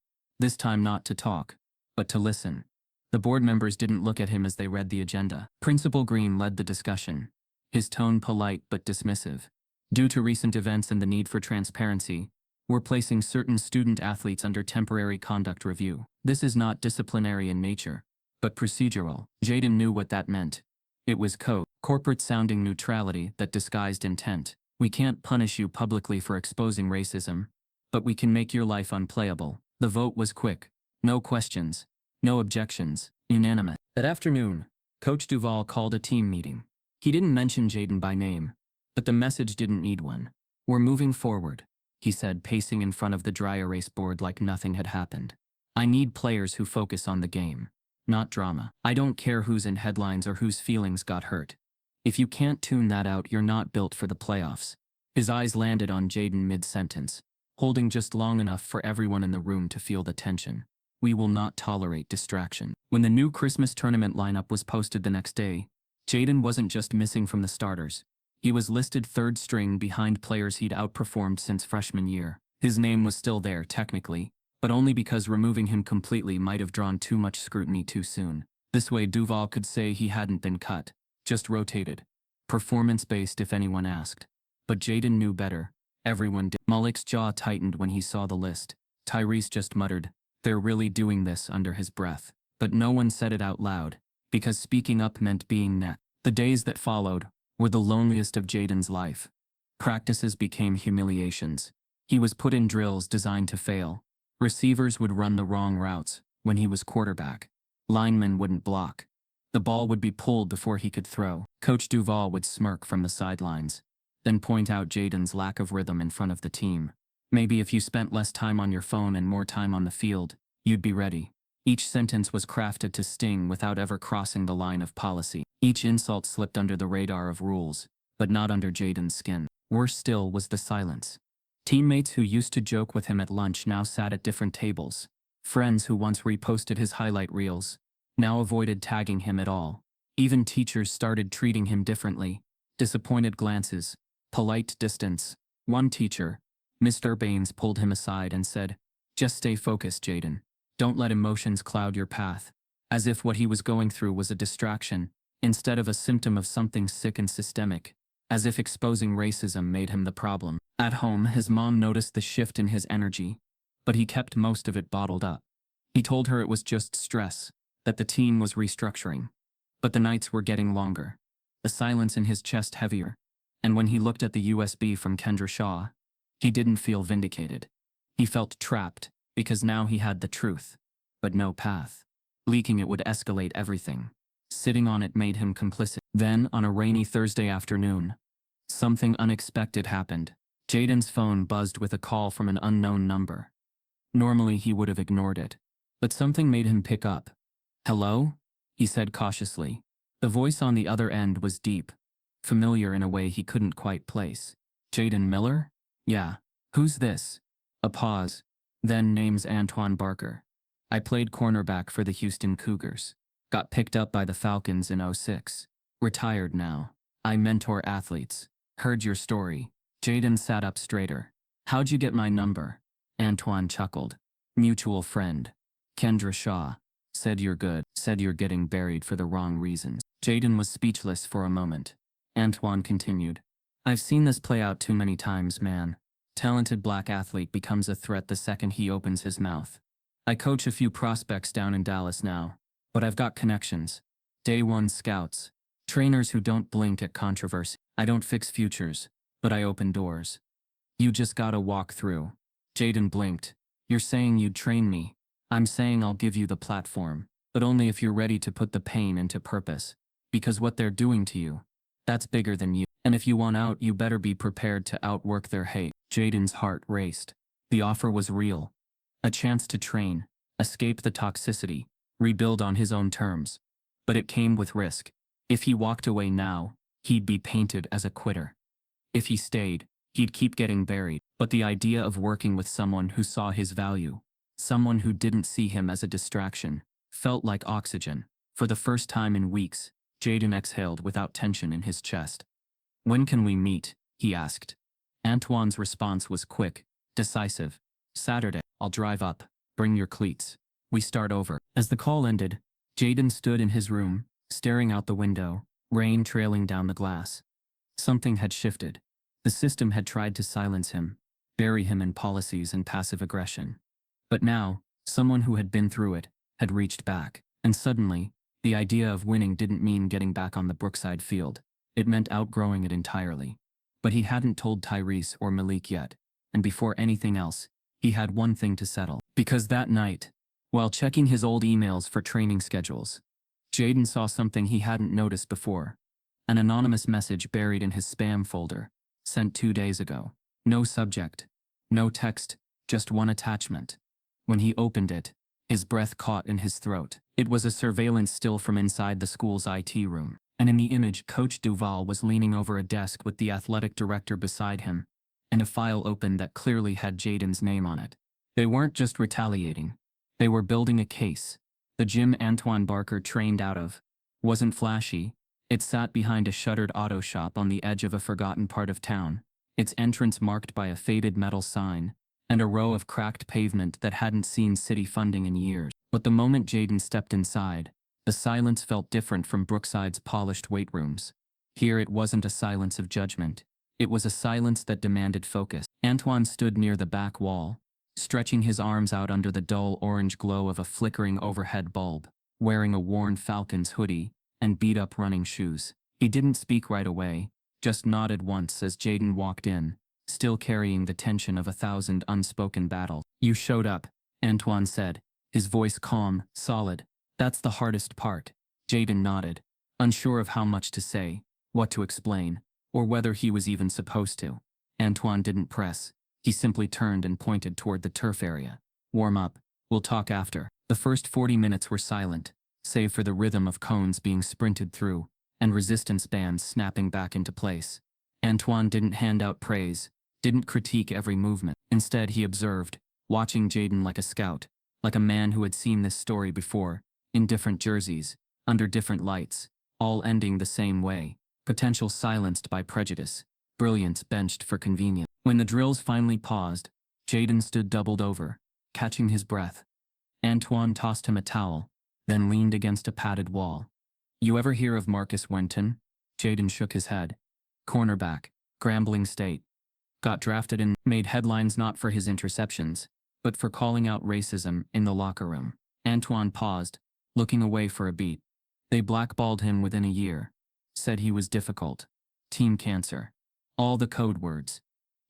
This time not to talk, but to listen. The board members didn't look at him as they read the agenda. Principal Green led the discussion, his tone polite but dismissive. Due to recent events and the need for transparency, we're placing certain student athletes under temporary conduct review. This is not disciplinary in nature, but procedural. Jaden knew what that meant. It was corporate-sounding neutrality that disguised intent. We can't punish you publicly for exposing racism, but we can make your life unplayable. The vote was quick. No questions. No objections. Unanimous. That afternoon, Coach Duval called a team meeting. He didn't mention Jaden by name, but the message didn't need one. We're moving forward, he said, pacing in front of the dry erase board like nothing had happened. I need players who focus on the game, not drama. I don't care who's in headlines or whose feelings got hurt. If you can't tune that out, you're not built for the playoffs. His eyes landed on Jaden mid-sentence, holding just long enough for everyone in the room to feel the tension. We will not tolerate distraction. When the new Christmas tournament lineup was posted the next day, Jaden wasn't just missing from the starters. He was listed third string behind players he'd outperformed since freshman year. His name was still there, technically, but only because removing him completely might have drawn too much scrutiny too soon. This way Duval could say he hadn't been cut, just rotated. Performance-based if anyone asked. But Jaden knew better. Everyone did. Malik's jaw tightened when he saw the list. Tyrese just muttered, "They're really doing this," under his breath. But no one said it out loud, because speaking up meant being next. The days that followed were the loneliest of Jaden's life. Practices became humiliations. He was put in drills designed to fail. Receivers would run the wrong routes when he was quarterback. Linemen wouldn't block. The ball would be pulled before he could throw. Coach Duval would smirk from the sidelines, then point out Jaden's lack of rhythm in front of the team. Maybe if you spent less time on your phone and more time on the field, you'd be ready. Each sentence was crafted to sting without ever crossing the line of policy. Each insult slipped under the radar of rules, but not under Jaden's skin. Worse still was the silence. Teammates who used to joke with him at lunch now sat at different tables, Friends who once reposted his highlight reels now avoided tagging him at all. Even teachers started treating him differently. Disappointed glances, polite distance. One teacher, Mr. Baines, pulled him aside and said, "Just stay focused, Jaden. Don't let emotions cloud your path." As if what he was going through was a distraction, instead of a symptom of something sick and systemic. As if exposing racism made him the problem. At home, his mom noticed the shift in his energy, but he kept most of it bottled up. He told her it was just stress, that the team was restructuring. But the nights were getting longer, the silence in his chest heavier, and when he looked at the USB from Kendra Shaw, he didn't feel vindicated. He felt trapped, because now he had the truth, but no path. Leaking it would escalate everything. Sitting on it made him complicit. Then, on a rainy Thursday afternoon, something unexpected happened. Jaden's phone buzzed with a call from an unknown number. Normally he would have ignored it, but something made him pick up. "Hello?" he said cautiously. The voice on the other end was deep, familiar in a way he couldn't quite place. "Jaden Miller? Yeah. Who's this?" A pause. Then, "Name's Antoine Barker. I played cornerback for the Houston Cougars. Got picked up by the Falcons in '06. Retired now. I mentor athletes. Heard your story." Jaden sat up straighter. "How'd you get my number?" Antoine chuckled. "Mutual friend. Kendra Shaw. Said you're good. Said you're getting buried for the wrong reasons." Jaden was speechless for a moment. Antoine continued. "I've seen this play out too many times, man. Talented black athlete becomes a threat the second he opens his mouth. I coach a few prospects down in Dallas now, but I've got connections. Day one scouts. Trainers who don't blink at controversy. I don't fix futures, but I open doors. You just gotta walk through." Jaden blinked. "You're saying you'd train me. I'm saying I'll give you the platform, but only if you're ready to put the pain into purpose. Because what they're doing to you, that's bigger than you. And if you want out, you better be prepared to outwork their hate." Jaden's heart raced. The offer was real. A chance to train, escape the toxicity, rebuild on his own terms. But it came with risk. If he walked away now, he'd be painted as a quitter. If he stayed, he'd keep getting buried. But the idea of working with someone who saw his value, someone who didn't see him as a distraction, felt like oxygen. For the first time in weeks, Jaden exhaled without tension in his chest. "When can we meet?" he asked. Antoine's response was quick, decisive. "Saturday. I'll drive up. Bring your cleats. We start over." As the call ended, Jaden stood in his room, staring out the window, rain trailing down the glass. Something had shifted. The system had tried to silence him, bury him in policies and passive aggression. But now, someone who had been through it had reached back. And suddenly, the idea of winning didn't mean getting back on the Brookside field. It meant outgrowing it entirely. But he hadn't told Tyrese or Malik yet. And before anything else, he had one thing to settle. Because that night, while checking his old emails for training schedules, Jaden saw something he hadn't noticed before. An anonymous message buried in his spam folder, sent 2 days ago. No subject, no text, just one attachment. When he opened it, his breath caught in his throat. It was a surveillance still from inside the school's IT room, and in the image, Coach Duval was leaning over a desk with the athletic director beside him, and a file open that clearly had Jaden's name on it. They weren't just retaliating. They were building a case. The gym Antoine Barker trained out of wasn't flashy. It sat behind a shuttered auto shop on the edge of a forgotten part of town, its entrance marked by a faded metal sign, and a row of cracked pavement that hadn't seen city funding in years. But the moment Jaden stepped inside, the silence felt different from Brookside's polished weight rooms. Here it wasn't a silence of judgment. It was a silence that demanded focus. Antoine stood near the back wall, stretching his arms out under the dull orange glow of a flickering overhead bulb, wearing a worn Falcons hoodie and beat-up running shoes. He didn't speak right away, just nodded once as Jaden walked in, still carrying the tension of 1,000 unspoken battles. "You showed up," Antoine said, his voice calm, solid. "That's the hardest part." Jaden nodded, unsure of how much to say, what to explain, or whether he was even supposed to. Antoine didn't press. He simply turned and pointed toward the turf area. "Warm up. We'll talk after." The first 40 minutes were silent, save for the rhythm of cones being sprinted through, and resistance bands snapping back into place. Antoine didn't hand out praise, didn't critique every movement. Instead he observed, watching Jaden like a scout, like a man who had seen this story before, in different jerseys, under different lights, all ending the same way. Potential silenced by prejudice, brilliance benched for convenience. When the drills finally paused, Jaden stood doubled over, catching his breath. Antoine tossed him a towel, then leaned against a padded wall. "You ever hear of Marcus Wenton?" Jaden shook his head. "Cornerback, Grambling State. Got drafted and made headlines not for his interceptions, but for calling out racism in the locker room." Antoine paused, looking away for a beat. "They blackballed him within a year. Said he was difficult. Team cancer. All the code words."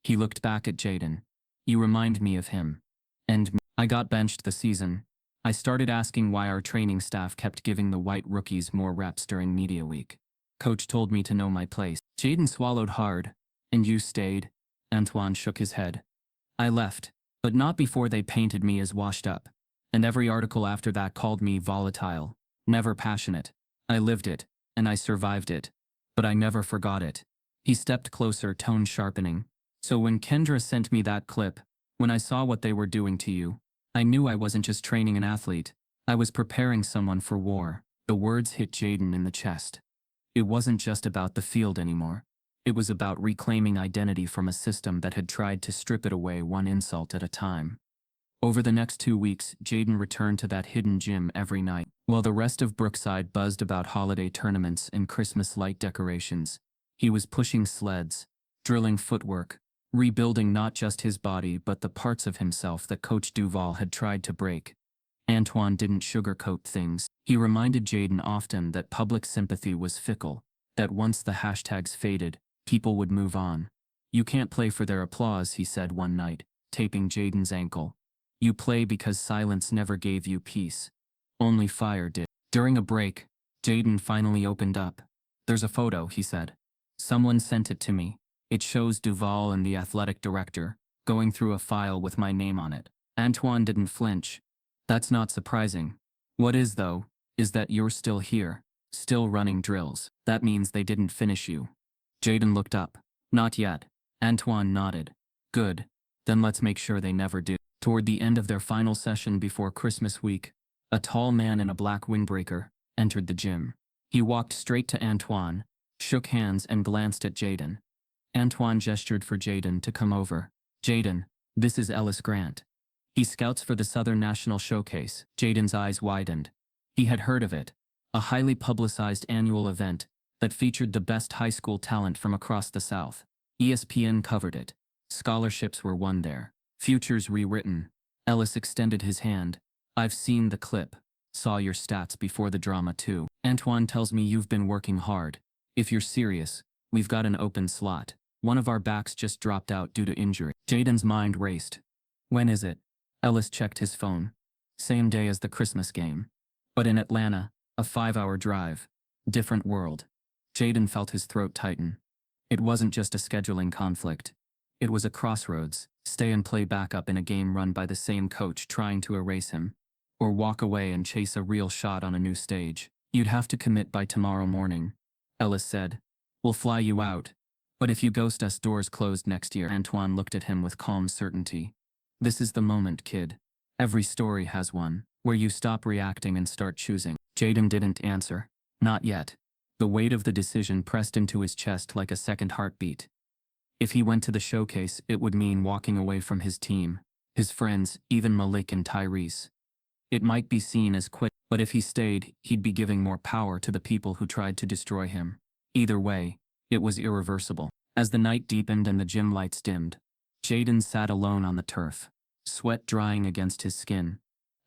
He looked back at Jaden. "You remind me of him. And me. I got benched the season. I started asking why our training staff kept giving the white rookies more reps during media week. Coach told me to know my place." Jaden swallowed hard. "And you stayed?" Antoine shook his head. "I left, but not before they painted me as washed up. And every article after that called me volatile, never passionate. I lived it, and I survived it. But I never forgot it." He stepped closer, tone sharpening. "So when Kendra sent me that clip, when I saw what they were doing to you, I knew I wasn't just training an athlete. I was preparing someone for war." The words hit Jaden in the chest. It wasn't just about the field anymore. It was about reclaiming identity from a system that had tried to strip it away one insult at a time. Over the next 2 weeks, Jaden returned to that hidden gym every night. While the rest of Brookside buzzed about holiday tournaments and Christmas light decorations, he was pushing sleds, drilling footwork, rebuilding not just his body but the parts of himself that Coach Duval had tried to break. Antoine didn't sugarcoat things. He reminded Jaden often that public sympathy was fickle, that once the hashtags faded, people would move on. "You can't play for their applause," he said one night, taping Jaden's ankle. "You play because silence never gave you peace. Only fire did." During a break, Jaden finally opened up. "There's a photo," he said. "Someone sent it to me. It shows Duval and the athletic director going through a file with my name on it." Antoine didn't flinch. "That's not surprising. What is, though, is that you're still here, still running drills. That means they didn't finish you." Jaden looked up. "Not yet." Antoine nodded. "Good. Then let's make sure they never do." Toward the end of their final session before Christmas week, a tall man in a black windbreaker entered the gym. He walked straight to Antoine, shook hands and glanced at Jaden. Antoine gestured for Jaden to come over. "Jaden, this is Ellis Grant. He scouts for the Southern National Showcase." Jaden's eyes widened. He had heard of it, a highly publicized annual event that featured the best high school talent from across the South. ESPN covered it. Scholarships were won there. Futures rewritten. Ellis extended his hand. "I've seen the clip. Saw your stats before the drama too. Antoine tells me you've been working hard. If you're serious, we've got an open slot. One of our backs just dropped out due to injury." Jaden's mind raced. "When is it?" Ellis checked his phone. "Same day as the Christmas game. But in Atlanta, a 5-hour drive. Different world." Jaden felt his throat tighten. It wasn't just a scheduling conflict. It was a crossroads: stay and play backup in a game run by the same coach trying to erase him, or walk away and chase a real shot on a new stage. "You'd have to commit by tomorrow morning," Ellis said. "We'll fly you out. But if you ghost us, doors closed next year." Antoine looked at him with calm certainty. "This is the moment, kid. Every story has one, where you stop reacting and start choosing." Jaden didn't answer. Not yet. The weight of the decision pressed into his chest like a second heartbeat. If he went to the showcase, it would mean walking away from his team, his friends, even Malik and Tyrese. It might be seen as quit, but if he stayed, he'd be giving more power to the people who tried to destroy him. Either way, it was irreversible. As the night deepened and the gym lights dimmed, Jaden sat alone on the turf, sweat drying against his skin,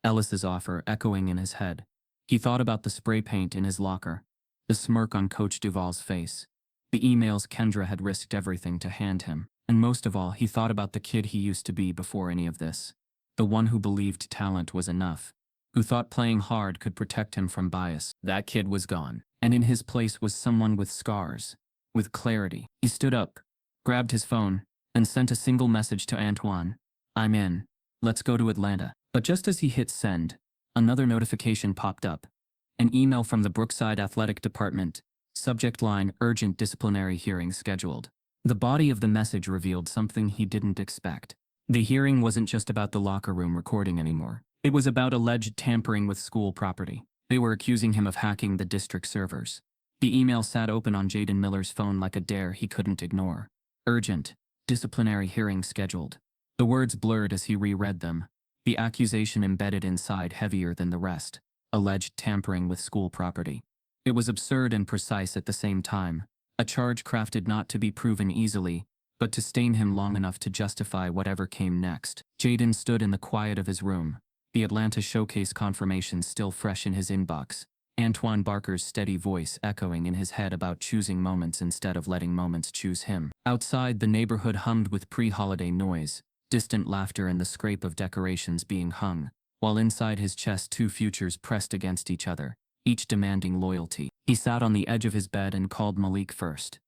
Ellis's offer echoing in his head. He thought about the spray paint in his locker, the smirk on Coach Duval's face, the emails Kendra had risked everything to hand him, and most of all, he thought about the kid he used to be before any of this. The one who believed talent was enough, who thought playing hard could protect him from bias. That kid was gone, and in his place was someone with scars, with clarity. He stood up, grabbed his phone, and sent a single message to Antoine. "I'm in. Let's go to Atlanta." But just as he hit send, another notification popped up. An email from the Brookside Athletic Department. Subject line: urgent disciplinary hearing scheduled. The body of the message revealed something he didn't expect. The hearing wasn't just about the locker room recording anymore. It was about alleged tampering with school property. They were accusing him of hacking the district servers. The email sat open on Jaden Miller's phone like a dare he couldn't ignore. Urgent. Disciplinary hearing scheduled. The words blurred as he reread them. The accusation embedded inside heavier than the rest. Alleged tampering with school property. It was absurd and precise at the same time. A charge crafted not to be proven easily, but to stain him long enough to justify whatever came next. Jaden stood in the quiet of his room, the Atlanta Showcase confirmation still fresh in his inbox, Antoine Barker's steady voice echoing in his head about choosing moments instead of letting moments choose him. Outside, the neighborhood hummed with pre-holiday noise, distant laughter and the scrape of decorations being hung, while inside his chest two futures pressed against each other, each demanding loyalty. He sat on the edge of his bed and called Malik first.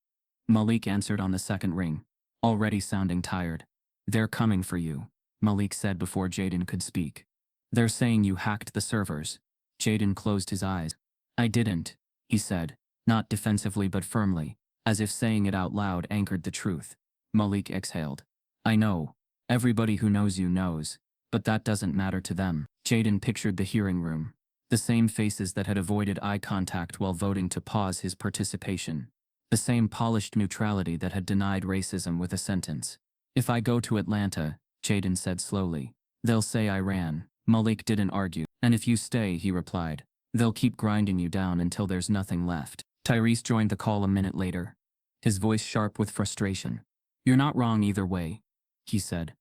Malik answered on the second ring, already sounding tired. "They're coming for you," Malik said before Jaden could speak. "They're saying you hacked the servers." Jaden closed his eyes. "I didn't," he said, not defensively but firmly, as if saying it out loud anchored the truth. Malik exhaled. "I know. Everybody who knows you knows, but that doesn't matter to them." Jaden pictured the hearing room. The same faces that had avoided eye contact while voting to pause his participation. The same polished neutrality that had denied racism with a sentence. "If I go to Atlanta," Jaden said slowly, "they'll say I ran." Malik didn't argue. "And if you stay," he replied, "they'll keep grinding you down until there's nothing left." Tyrese joined the call a minute later, his voice sharp with frustration. "You're not wrong either way," he said.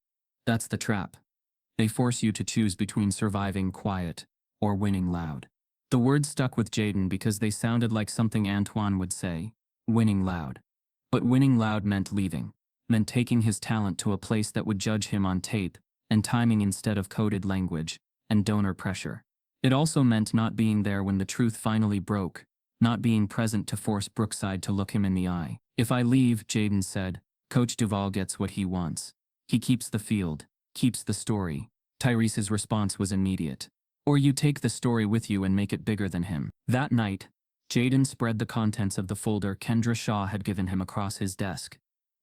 "That's the trap. They force you to choose between surviving quiet or winning loud." The words stuck with Jaden because they sounded like something Antoine would say. Winning loud. But winning loud meant leaving, meant taking his talent to a place that would judge him on tape, and timing instead of coded language, and donor pressure. It also meant not being there when the truth finally broke, not being present to force Brookside to look him in the eye. "If I leave," Jaden said, "Coach Duval gets what he wants. He keeps the field, keeps the story." Tyrese's response was immediate. "Or you take the story with you and make it bigger than him." That night, Jaden spread the contents of the folder Kendra Shaw had given him across his desk.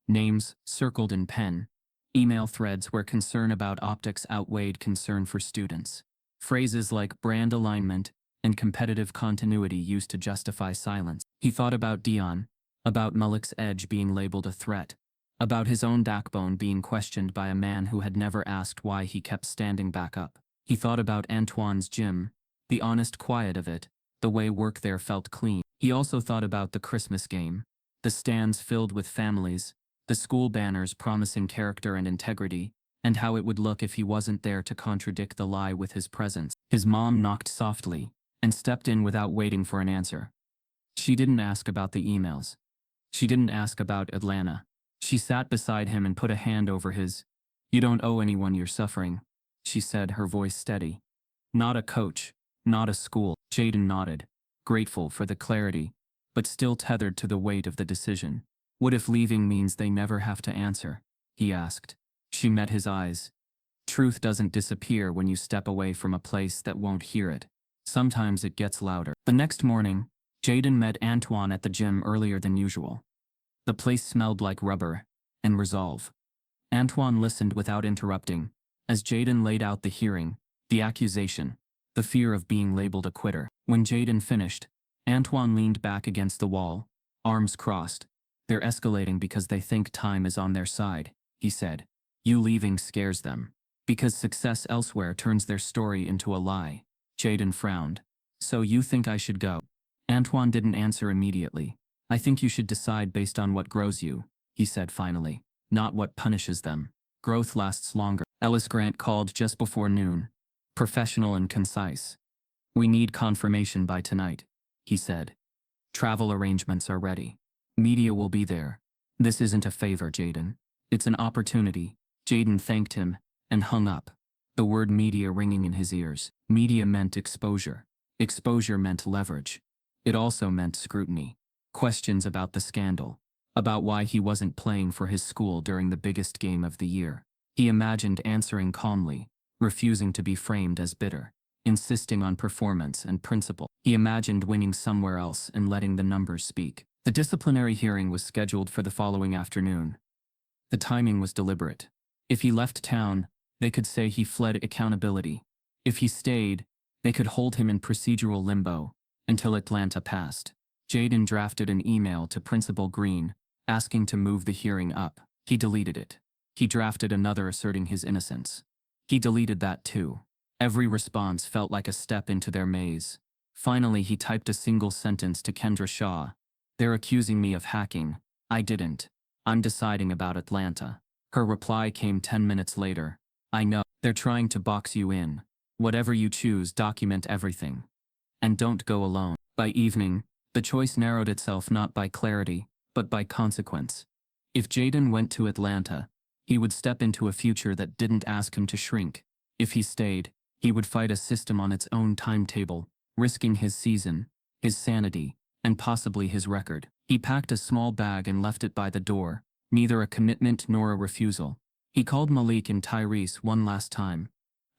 Names, circled in pen. Email threads where concern about optics outweighed concern for students. Phrases like brand alignment and competitive continuity used to justify silence. He thought about Dion, about Malik's edge being labeled a threat, about his own backbone being questioned by a man who had never asked why he kept standing back up. He thought about Antoine's gym, the honest quiet of it, the way work there felt clean. He also thought about the Christmas game, the stands filled with families, the school banners promising character and integrity, and how it would look if he wasn't there to contradict the lie with his presence. His mom knocked softly and stepped in without waiting for an answer. She didn't ask about the emails. She didn't ask about Atlanta. She sat beside him and put a hand over his. "You don't owe anyone your suffering," she said, her voice steady. "Not a coach, not a school." Jaden nodded, grateful for the clarity, but still tethered to the weight of the decision. "What if leaving means they never have to answer?" he asked. She met his eyes. "Truth doesn't disappear when you step away from a place that won't hear it. Sometimes it gets louder." The next morning, Jaden met Antoine at the gym earlier than usual. The place smelled like rubber and resolve. Antoine listened without interrupting, as Jaden laid out the hearing, the accusation, the fear of being labeled a quitter. When Jaden finished, Antoine leaned back against the wall, arms crossed. "They're escalating because they think time is on their side," he said. "You leaving scares them. Because success elsewhere turns their story into a lie." Jaden frowned. "So you think I should go?" Antoine didn't answer immediately. "I think you should decide based on what grows you," he said finally, "not what punishes them. Growth lasts longer." Ellis Grant called just before noon, professional and concise. "We need confirmation by tonight," he said. "Travel arrangements are ready. Media will be there. This isn't a favor, Jaden. It's an opportunity." Jaden thanked him and hung up, the word media ringing in his ears. Media meant exposure. Exposure meant leverage. It also meant scrutiny. Questions about the scandal, about why he wasn't playing for his school during the biggest game of the year. He imagined answering calmly, refusing to be framed as bitter, insisting on performance and principle. He imagined winning somewhere else and letting the numbers speak. The disciplinary hearing was scheduled for the following afternoon. The timing was deliberate. If he left town, they could say he fled accountability. If he stayed, they could hold him in procedural limbo until Atlanta passed. Jaden drafted an email to Principal Green, asking to move the hearing up. He deleted it. He drafted another asserting his innocence. He deleted that too. Every response felt like a step into their maze. Finally, he typed a single sentence to Kendra Shaw. "They're accusing me of hacking. I didn't. I'm deciding about Atlanta." Her reply came 10 minutes later. "I know. They're trying to box you in. Whatever you choose, document everything. And don't go alone." By evening, the choice narrowed itself not by clarity, but by consequence. If Jaden went to Atlanta, he would step into a future that didn't ask him to shrink. If he stayed, he would fight a system on its own timetable, risking his season, his sanity, and possibly his record. He packed a small bag and left it by the door, neither a commitment nor a refusal. He called Malik and Tyrese one last time.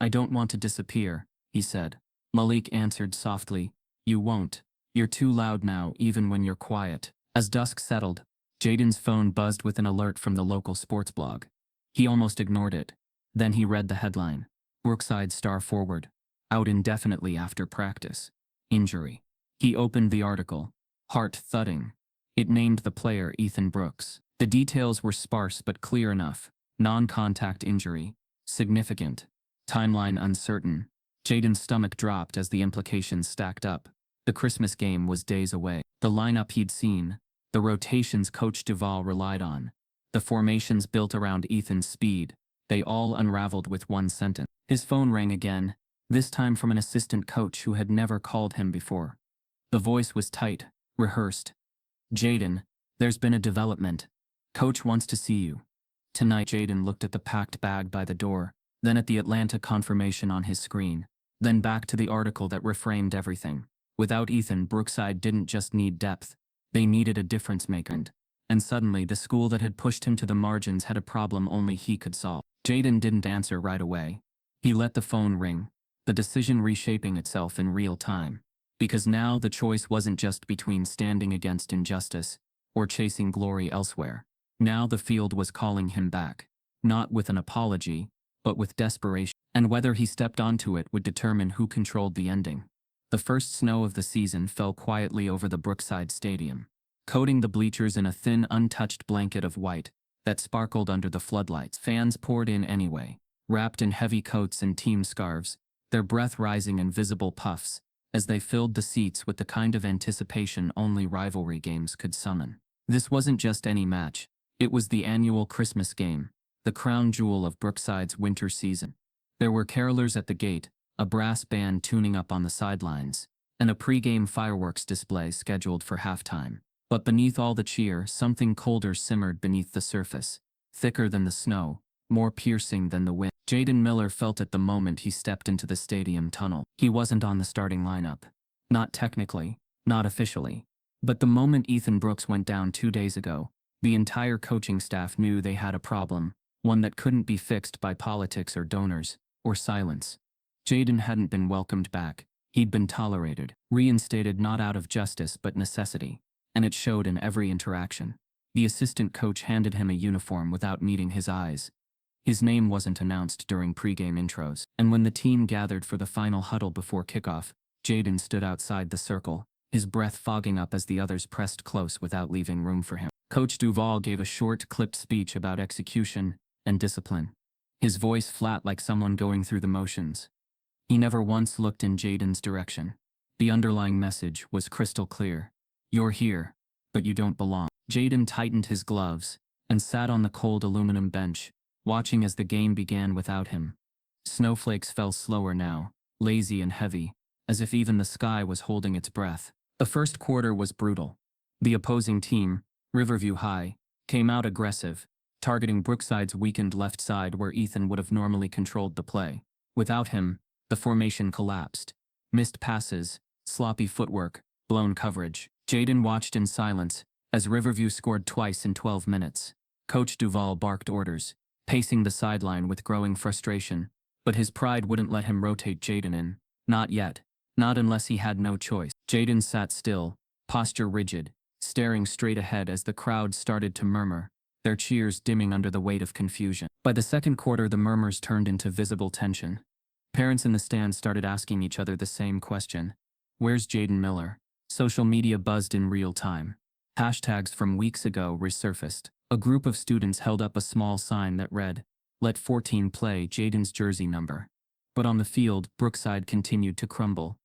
"I don't want to disappear," he said. Malik answered softly, "You won't. You're too loud now, even when you're quiet." As dusk settled, Jaden's phone buzzed with an alert from the local sports blog. He almost ignored it. Then he read the headline. Brookside star forward, out indefinitely after practice. Injury. He opened the article. Heart thudding. It named the player Ethan Brooks. The details were sparse but clear enough. Non-contact injury. Significant. Timeline uncertain. Jaden's stomach dropped as the implications stacked up. The Christmas game was days away. The lineup he'd seen, the rotations Coach Duval relied on, the formations built around Ethan's speed, they all unraveled with one sentence. His phone rang again, this time from an assistant coach who had never called him before. The voice was tight, rehearsed. "Jaden, there's been a development. Coach wants to see you." Tonight. Jaden looked at the packed bag by the door, then at the Atlanta confirmation on his screen, then back to the article that reframed everything. Without Ethan, Brookside didn't just need depth, they needed a difference maker. And suddenly, the school that had pushed him to the margins had a problem only he could solve. Jaden didn't answer right away. He let the phone ring, the decision reshaping itself in real time. Because now the choice wasn't just between standing against injustice or chasing glory elsewhere. Now the field was calling him back, not with an apology, but with desperation. And whether he stepped onto it would determine who controlled the ending. The first snow of the season fell quietly over the Brookside Stadium, coating the bleachers in a thin, untouched blanket of white that sparkled under the floodlights. Fans poured in anyway, wrapped in heavy coats and team scarves, their breath rising in visible puffs, as they filled the seats with the kind of anticipation only rivalry games could summon. This wasn't just any match, it was the annual Christmas game, the crown jewel of Brookside's winter season. There were carolers at the gate, a brass band tuning up on the sidelines, and a pre-game fireworks display scheduled for halftime. But beneath all the cheer, something colder simmered beneath the surface, thicker than the snow, more piercing than the wind. Jaden Miller felt it the moment he stepped into the stadium tunnel. He wasn't on the starting lineup. Not technically, not officially. But the moment Ethan Brooks went down 2 days ago, the entire coaching staff knew they had a problem, one that couldn't be fixed by politics or donors, or silence. Jaden hadn't been welcomed back. He'd been tolerated, reinstated not out of justice but necessity. And it showed in every interaction. The assistant coach handed him a uniform without meeting his eyes. His name wasn't announced during pregame intros. And when the team gathered for the final huddle before kickoff, Jaden stood outside the circle, his breath fogging up as the others pressed close without leaving room for him. Coach Duval gave a short, clipped speech about execution and discipline, his voice flat like someone going through the motions. He never once looked in Jaden's direction. The underlying message was crystal clear. You're here, but you don't belong. Jaden tightened his gloves and sat on the cold aluminum bench, watching as the game began without him. Snowflakes fell slower now, lazy and heavy, as if even the sky was holding its breath. The first quarter was brutal. The opposing team, Riverview High, came out aggressive, targeting Brookside's weakened left side where Ethan would have normally controlled the play. Without him, the formation collapsed. Missed passes, sloppy footwork, blown coverage. Jaden watched in silence as Riverview scored twice in 12 minutes. Coach Duval barked orders, pacing the sideline with growing frustration, but his pride wouldn't let him rotate Jaden in. Not yet. Not unless he had no choice. Jaden sat still, posture rigid, staring straight ahead as the crowd started to murmur, their cheers dimming under the weight of confusion. By the second quarter, the murmurs turned into visible tension. Parents in the stands started asking each other the same question. Where's Jaden Miller? Social media buzzed in real time. Hashtags from weeks ago resurfaced. A group of students held up a small sign that read, "Let 14 play Jaden's jersey number." But on the field, Brookside continued to crumble.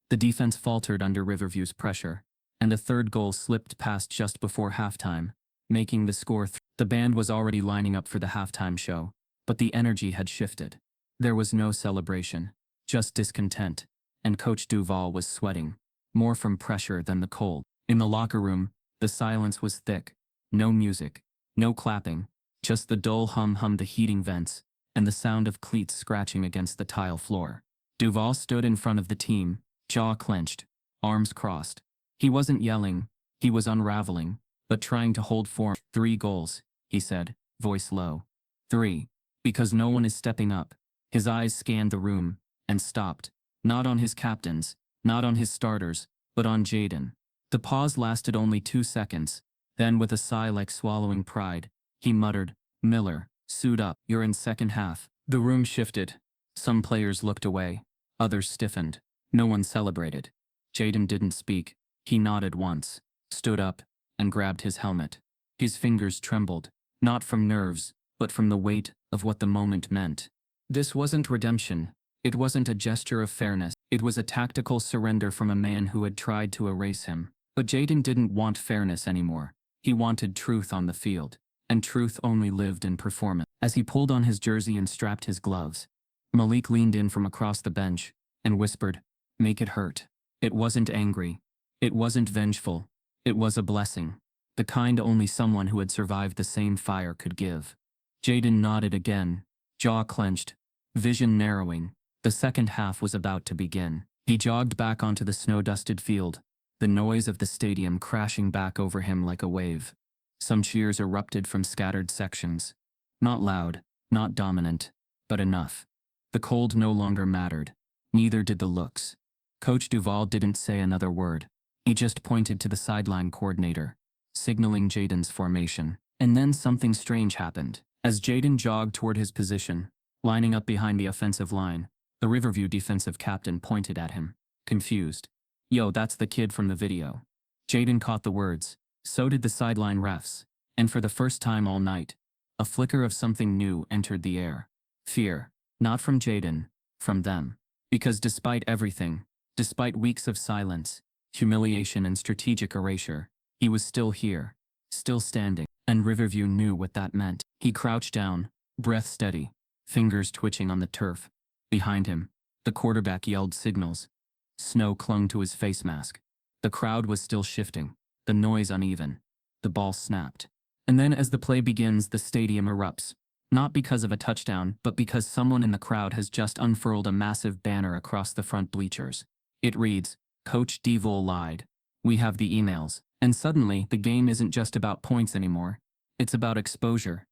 The defense faltered under Riverview's pressure, and a third goal slipped past just before halftime, making the score The band was already lining up for the halftime show, but the energy had shifted. There was no celebration, just discontent, and Coach Duval was sweating, more from pressure than the cold. In the locker room, the silence was thick. No music, no clapping, just the dull hum of the heating vents, and the sound of cleats scratching against the tile floor. Duval stood in front of the team, jaw clenched, arms crossed. He wasn't yelling, he was unraveling, but trying to hold form. 3 goals, he said, voice low. 3. Because no one is stepping up. His eyes scanned the room, and stopped. Not on his captains, not on his starters, but on Jaden. The pause lasted only 2 seconds. Then with a sigh like swallowing pride, he muttered, "Miller, suit up, you're in second half." The room shifted. Some players looked away. Others stiffened. No one celebrated. Jaden didn't speak. He nodded once, stood up, and grabbed his helmet. His fingers trembled, not from nerves, but from the weight of what the moment meant. This wasn't redemption. It wasn't a gesture of fairness. It was a tactical surrender from a man who had tried to erase him. But Jaden didn't want fairness anymore. He wanted truth on the field, and truth only lived in performance. As he pulled on his jersey and strapped his gloves, Malik leaned in from across the bench and whispered, "Make it hurt." It wasn't angry. It wasn't vengeful. It was a blessing. The kind only someone who had survived the same fire could give. Jaden nodded again, jaw clenched, vision narrowing. The second half was about to begin. He jogged back onto the snow-dusted field, the noise of the stadium crashing back over him like a wave. Some cheers erupted from scattered sections. Not loud, not dominant, but enough. The cold no longer mattered. Neither did the looks. Coach Duval didn't say another word. He just pointed to the sideline coordinator, signaling Jaden's formation. And then something strange happened. As Jaden jogged toward his position, lining up behind the offensive line, the Riverview defensive captain pointed at him, confused. "Yo, that's the kid from the video." Jaden caught the words. So did the sideline refs. And for the first time all night, a flicker of something new entered the air. Fear. Not from Jaden, from them. Because despite everything, despite weeks of silence, humiliation and strategic erasure, he was still here, still standing. And Riverview knew what that meant. He crouched down, breath steady, fingers twitching on the turf. Behind him, the quarterback yelled signals. Snow clung to his face mask. The crowd was still shifting, the noise uneven. The ball snapped. And then as the play begins, the stadium erupts. Not because of a touchdown, but because someone in the crowd has just unfurled a massive banner across the front bleachers. It reads, "Coach Duval lied. We have the emails." And suddenly, the game isn't just about points anymore. It's about exposure.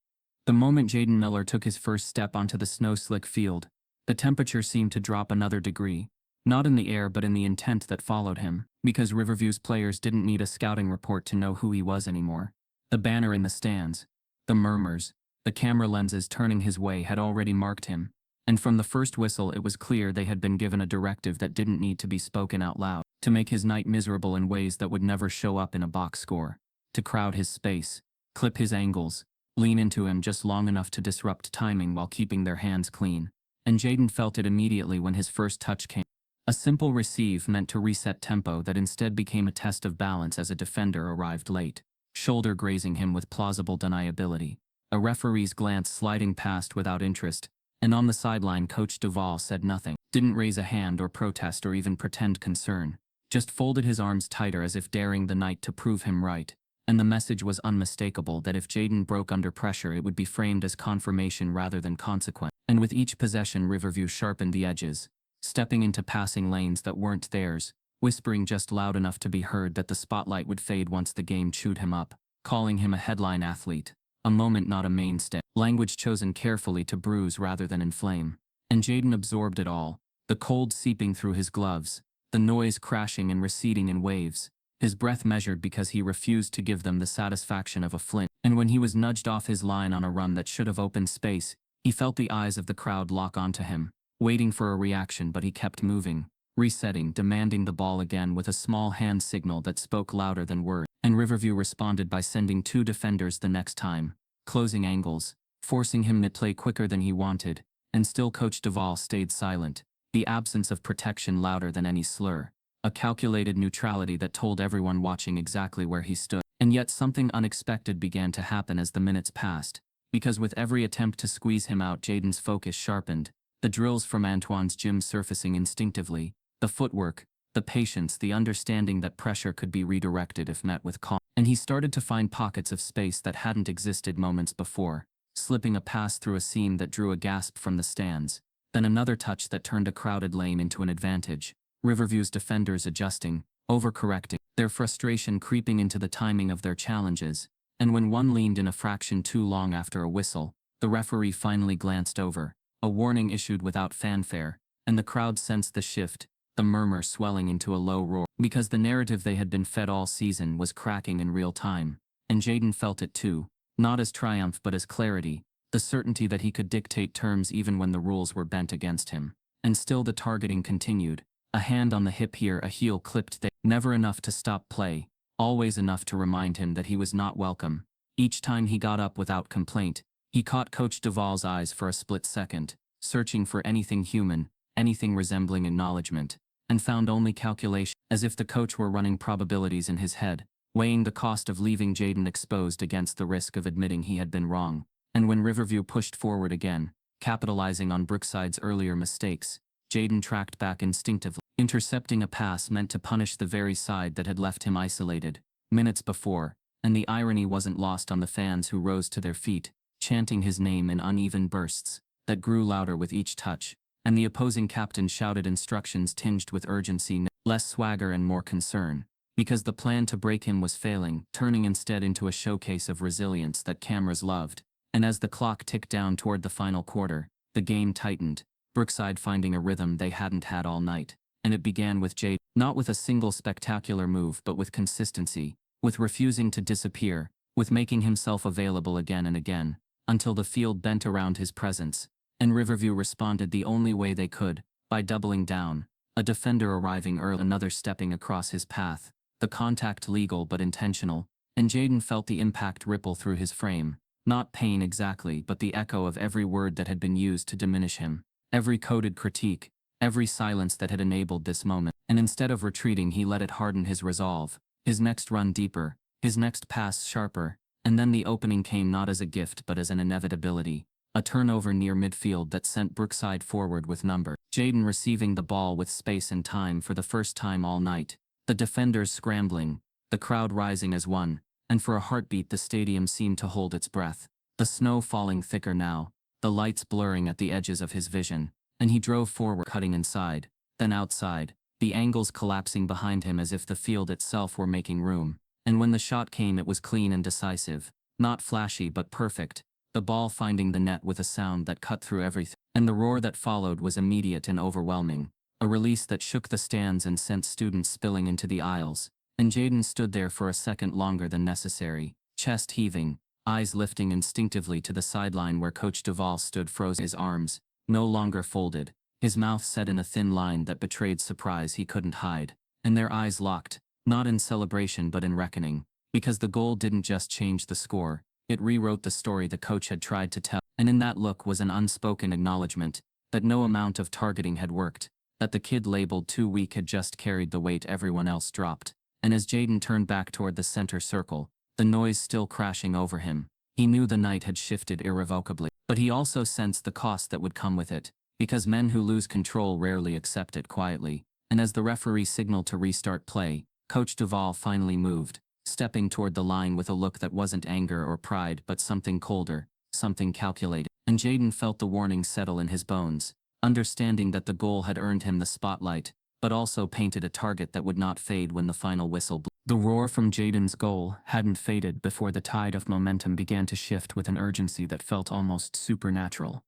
The moment Jaden Miller took his first step onto the snow-slick field, the temperature seemed to drop another degree. Not in the air but in the intent that followed him, because Riverview's players didn't need a scouting report to know who he was anymore. The banner in the stands, the murmurs, the camera lenses turning his way had already marked him. And from the first whistle it was clear they had been given a directive that didn't need to be spoken out loud, to make his night miserable in ways that would never show up in a box score, to crowd his space, clip his angles, lean into him just long enough to disrupt timing while keeping their hands clean. And Jaden felt it immediately when his first touch came. A simple receive meant to reset tempo that instead became a test of balance as a defender arrived late, shoulder grazing him with plausible deniability. A referee's glance sliding past without interest, and on the sideline Coach Duval said nothing, didn't raise a hand or protest or even pretend concern, just folded his arms tighter as if daring the night to prove him right. And the message was unmistakable that if Jaden broke under pressure it would be framed as confirmation rather than consequence. And with each possession Riverview sharpened the edges, stepping into passing lanes that weren't theirs, whispering just loud enough to be heard that the spotlight would fade once the game chewed him up, calling him a headline athlete, a moment not a mainstay, language chosen carefully to bruise rather than inflame. And Jaden absorbed it all, the cold seeping through his gloves, the noise crashing and receding in waves, his breath measured because he refused to give them the satisfaction of a flint. And when he was nudged off his line on a run that should have opened space, he felt the eyes of the crowd lock onto him, waiting for a reaction, but he kept moving, resetting, demanding the ball again with a small hand signal that spoke louder than words. And Riverview responded by sending 2 defenders the next time, closing angles, forcing him to play quicker than he wanted, and still Coach Duvall stayed silent, the absence of protection louder than any slur, a calculated neutrality that told everyone watching exactly where he stood. And yet something unexpected began to happen as the minutes passed, because with every attempt to squeeze him out, Jaden's focus sharpened, the drills from Antoine's gym surfacing instinctively, the footwork, the patience, the understanding that pressure could be redirected if met with calm. And he started to find pockets of space that hadn't existed moments before, slipping a pass through a seam that drew a gasp from the stands, then another touch that turned a crowded lane into an advantage, Riverview's defenders adjusting, overcorrecting, their frustration creeping into the timing of their challenges, and when one leaned in a fraction too long after a whistle, the referee finally glanced over, a warning issued without fanfare, and the crowd sensed the shift, the murmur swelling into a low roar, because the narrative they had been fed all season was cracking in real time, and Jaden felt it too, not as triumph but as clarity, the certainty that he could dictate terms even when the rules were bent against him. And still the targeting continued, a hand on the hip here, a heel clipped there, never enough to stop play, always enough to remind him that he was not welcome. Each time he got up without complaint, he caught Coach Duvall's eyes for a split second, searching for anything human, anything resembling acknowledgement, and found only calculation, as if the coach were running probabilities in his head, weighing the cost of leaving Jaden exposed against the risk of admitting he had been wrong. And when Riverview pushed forward again, capitalizing on Brookside's earlier mistakes, Jaden tracked back instinctively, intercepting a pass meant to punish the very side that had left him isolated minutes before, and the irony wasn't lost on the fans who rose to their feet, chanting his name in uneven bursts that grew louder with each touch, and the opposing captain shouted instructions tinged with urgency, less swagger and more concern, because the plan to break him was failing, turning instead into a showcase of resilience that cameras loved. And as the clock ticked down toward the final quarter, the game tightened, Brookside finding a rhythm they hadn't had all night, and it began with Jade, not with a single spectacular move but with consistency, with refusing to disappear, with making himself available again and again, until the field bent around his presence, and Riverview responded the only way they could, by doubling down, a defender arriving early, another stepping across his path, the contact legal but intentional, and Jaden felt the impact ripple through his frame, not pain exactly but the echo of every word that had been used to diminish him, every coded critique, every silence that had enabled this moment, and instead of retreating he let it harden his resolve, his next run deeper, his next pass sharper, and then the opening came not as a gift but as an inevitability, a turnover near midfield that sent Brookside forward with number. Jaden receiving the ball with space and time for the first time all night, the defenders scrambling, the crowd rising as one, and for a heartbeat the stadium seemed to hold its breath, the snow falling thicker now, the lights blurring at the edges of his vision, and he drove forward, cutting inside, then outside, the angles collapsing behind him as if the field itself were making room, and when the shot came it was clean and decisive, not flashy but perfect, the ball finding the net with a sound that cut through everything, and the roar that followed was immediate and overwhelming, a release that shook the stands and sent students spilling into the aisles, and Jaden stood there for a second longer than necessary, chest heaving, eyes lifting instinctively to the sideline where Coach Duvall stood, frozen, his arms, no longer folded, his mouth set in a thin line that betrayed surprise he couldn't hide, and their eyes locked, not in celebration but in reckoning, because the goal didn't just change the score, it rewrote the story the coach had tried to tell, and in that look was an unspoken acknowledgement that no amount of targeting had worked, that the kid labeled too weak had just carried the weight everyone else dropped. And as Jaden turned back toward the center circle, the noise still crashing over him, he knew the night had shifted irrevocably. But he also sensed the cost that would come with it, because men who lose control rarely accept it quietly, and as the referee signaled to restart play, Coach Duvall finally moved, stepping toward the line with a look that wasn't anger or pride but something colder, something calculated, and Jaden felt the warning settle in his bones, understanding that the goal had earned him the spotlight, but also painted a target that would not fade when the final whistle blew. The roar from Jaden's goal hadn't faded before the tide of momentum began to shift with an urgency that felt almost supernatural.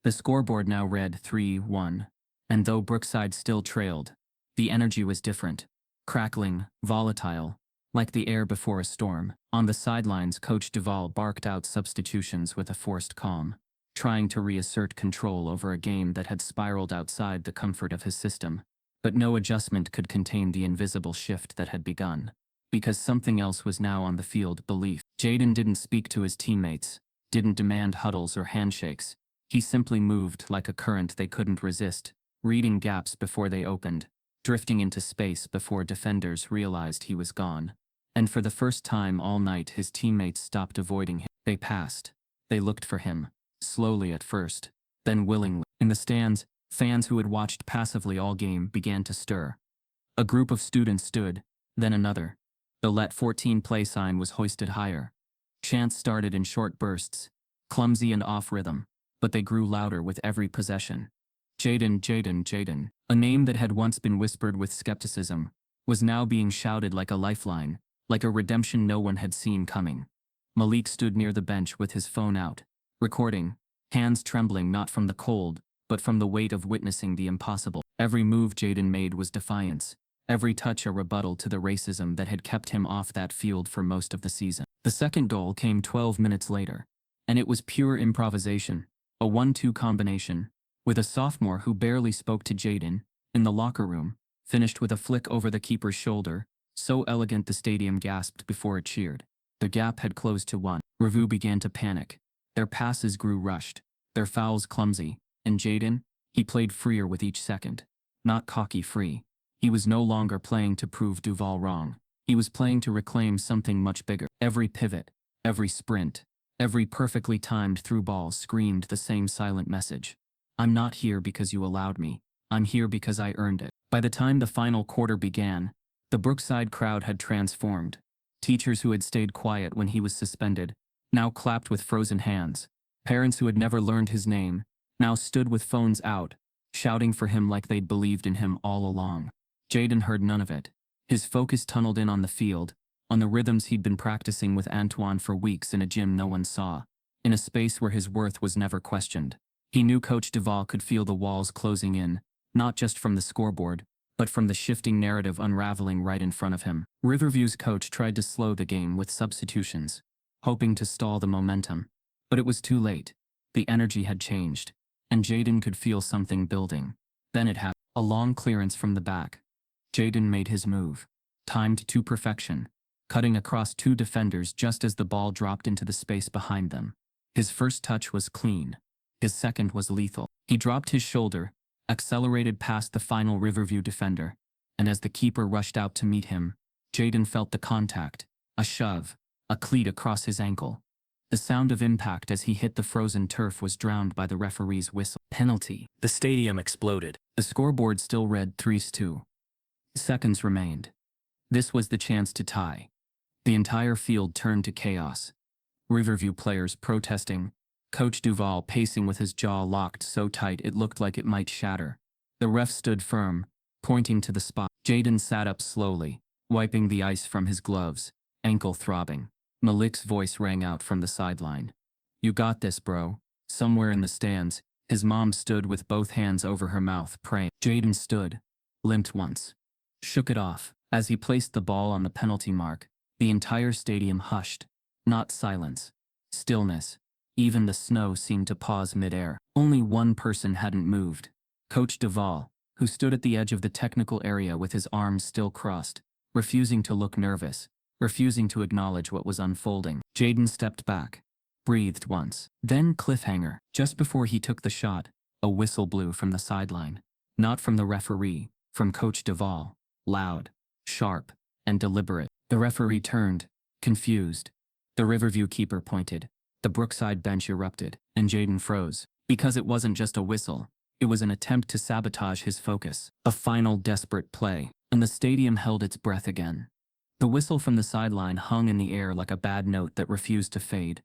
The scoreboard now read 3-1, and though Brookside still trailed, the energy was different, crackling, volatile, like the air before a storm. On the sidelines, Coach Duvall barked out substitutions with a forced calm, trying to reassert control over a game that had spiraled outside the comfort of his system. But no adjustment could contain the invisible shift that had begun. Because something else was now on the field, belief. Jaden didn't speak to his teammates, didn't demand huddles or handshakes. He simply moved like a current they couldn't resist, reading gaps before they opened, drifting into space before defenders realized he was gone. And for the first time all night his teammates stopped avoiding him. They passed. They looked for him, slowly at first, then willingly. In the stands, fans who had watched passively all game began to stir. A group of students stood, then another. The Let 14 play sign was hoisted higher. Chants started in short bursts, clumsy and off-rhythm, but they grew louder with every possession. Jaden, Jaden, Jaden, a name that had once been whispered with skepticism, was now being shouted like a lifeline, like a redemption no one had seen coming. Malik stood near the bench with his phone out, recording, hands trembling not from the cold, but from the weight of witnessing the impossible. Every move Jaden made was defiance, every touch a rebuttal to the racism that had kept him off that field for most of the season. The second goal came 12 minutes later, and it was pure improvisation, a 1-2 combination, with a sophomore who barely spoke to Jaden, in the locker room, finished with a flick over the keeper's shoulder, so elegant the stadium gasped before it cheered. The gap had closed to 1. Revue began to panic. Their passes grew rushed, their fouls clumsy, and Jaden, he played freer with each second. Not cocky-free. He was no longer playing to prove Duval wrong. He was playing to reclaim something much bigger. Every pivot, every sprint, every perfectly timed through ball screamed the same silent message. I'm not here because you allowed me. I'm here because I earned it. By the time the final quarter began, the Brookside crowd had transformed. Teachers who had stayed quiet when he was suspended now clapped with frozen hands. Parents who had never learned his name now stood with phones out, shouting for him like they'd believed in him all along. Jaden heard none of it. His focus tunneled in on the field, on the rhythms he'd been practicing with Antoine for weeks in a gym no one saw, in a space where his worth was never questioned. He knew Coach Duval could feel the walls closing in, not just from the scoreboard, but from the shifting narrative unraveling right in front of him. Riverview's coach tried to slow the game with substitutions, hoping to stall the momentum. But it was too late. The energy had changed, and Jaden could feel something building. Then it happened. A long clearance from the back. Jaden made his move, timed to perfection, cutting across 2 defenders just as the ball dropped into the space behind them. His first touch was clean. His second was lethal. He dropped his shoulder, accelerated past the final Riverview defender, and as the keeper rushed out to meet him, Jaden felt the contact, a shove, a cleat across his ankle. The sound of impact as he hit the frozen turf was drowned by the referee's whistle. Penalty. The stadium exploded. The scoreboard still read 3-2. Seconds remained. This was the chance to tie. The entire field turned to chaos. Riverview players protesting, Coach Duval pacing with his jaw locked so tight it looked like it might shatter. The ref stood firm, pointing to the spot. Jaden sat up slowly, wiping the ice from his gloves, ankle throbbing. Malik's voice rang out from the sideline. You got this, bro. Somewhere in the stands, his mom stood with both hands over her mouth, praying. Jaden stood, limped once, shook it off. As he placed the ball on the penalty mark, the entire stadium hushed. Not silence, stillness. Even the snow seemed to pause midair. Only one person hadn't moved. Coach Duval, who stood at the edge of the technical area with his arms still crossed, refusing to look nervous, refusing to acknowledge what was unfolding. Jaden stepped back, breathed once. Then cliffhanger. Just before he took the shot, a whistle blew from the sideline. Not from the referee, from Coach Duval. Loud, sharp, and deliberate. The referee turned, confused. The Riverview keeper pointed. The Brookside bench erupted, and Jaden froze. Because it wasn't just a whistle. It was an attempt to sabotage his focus. A final desperate play, and the stadium held its breath again. The whistle from the sideline hung in the air like a bad note that refused to fade.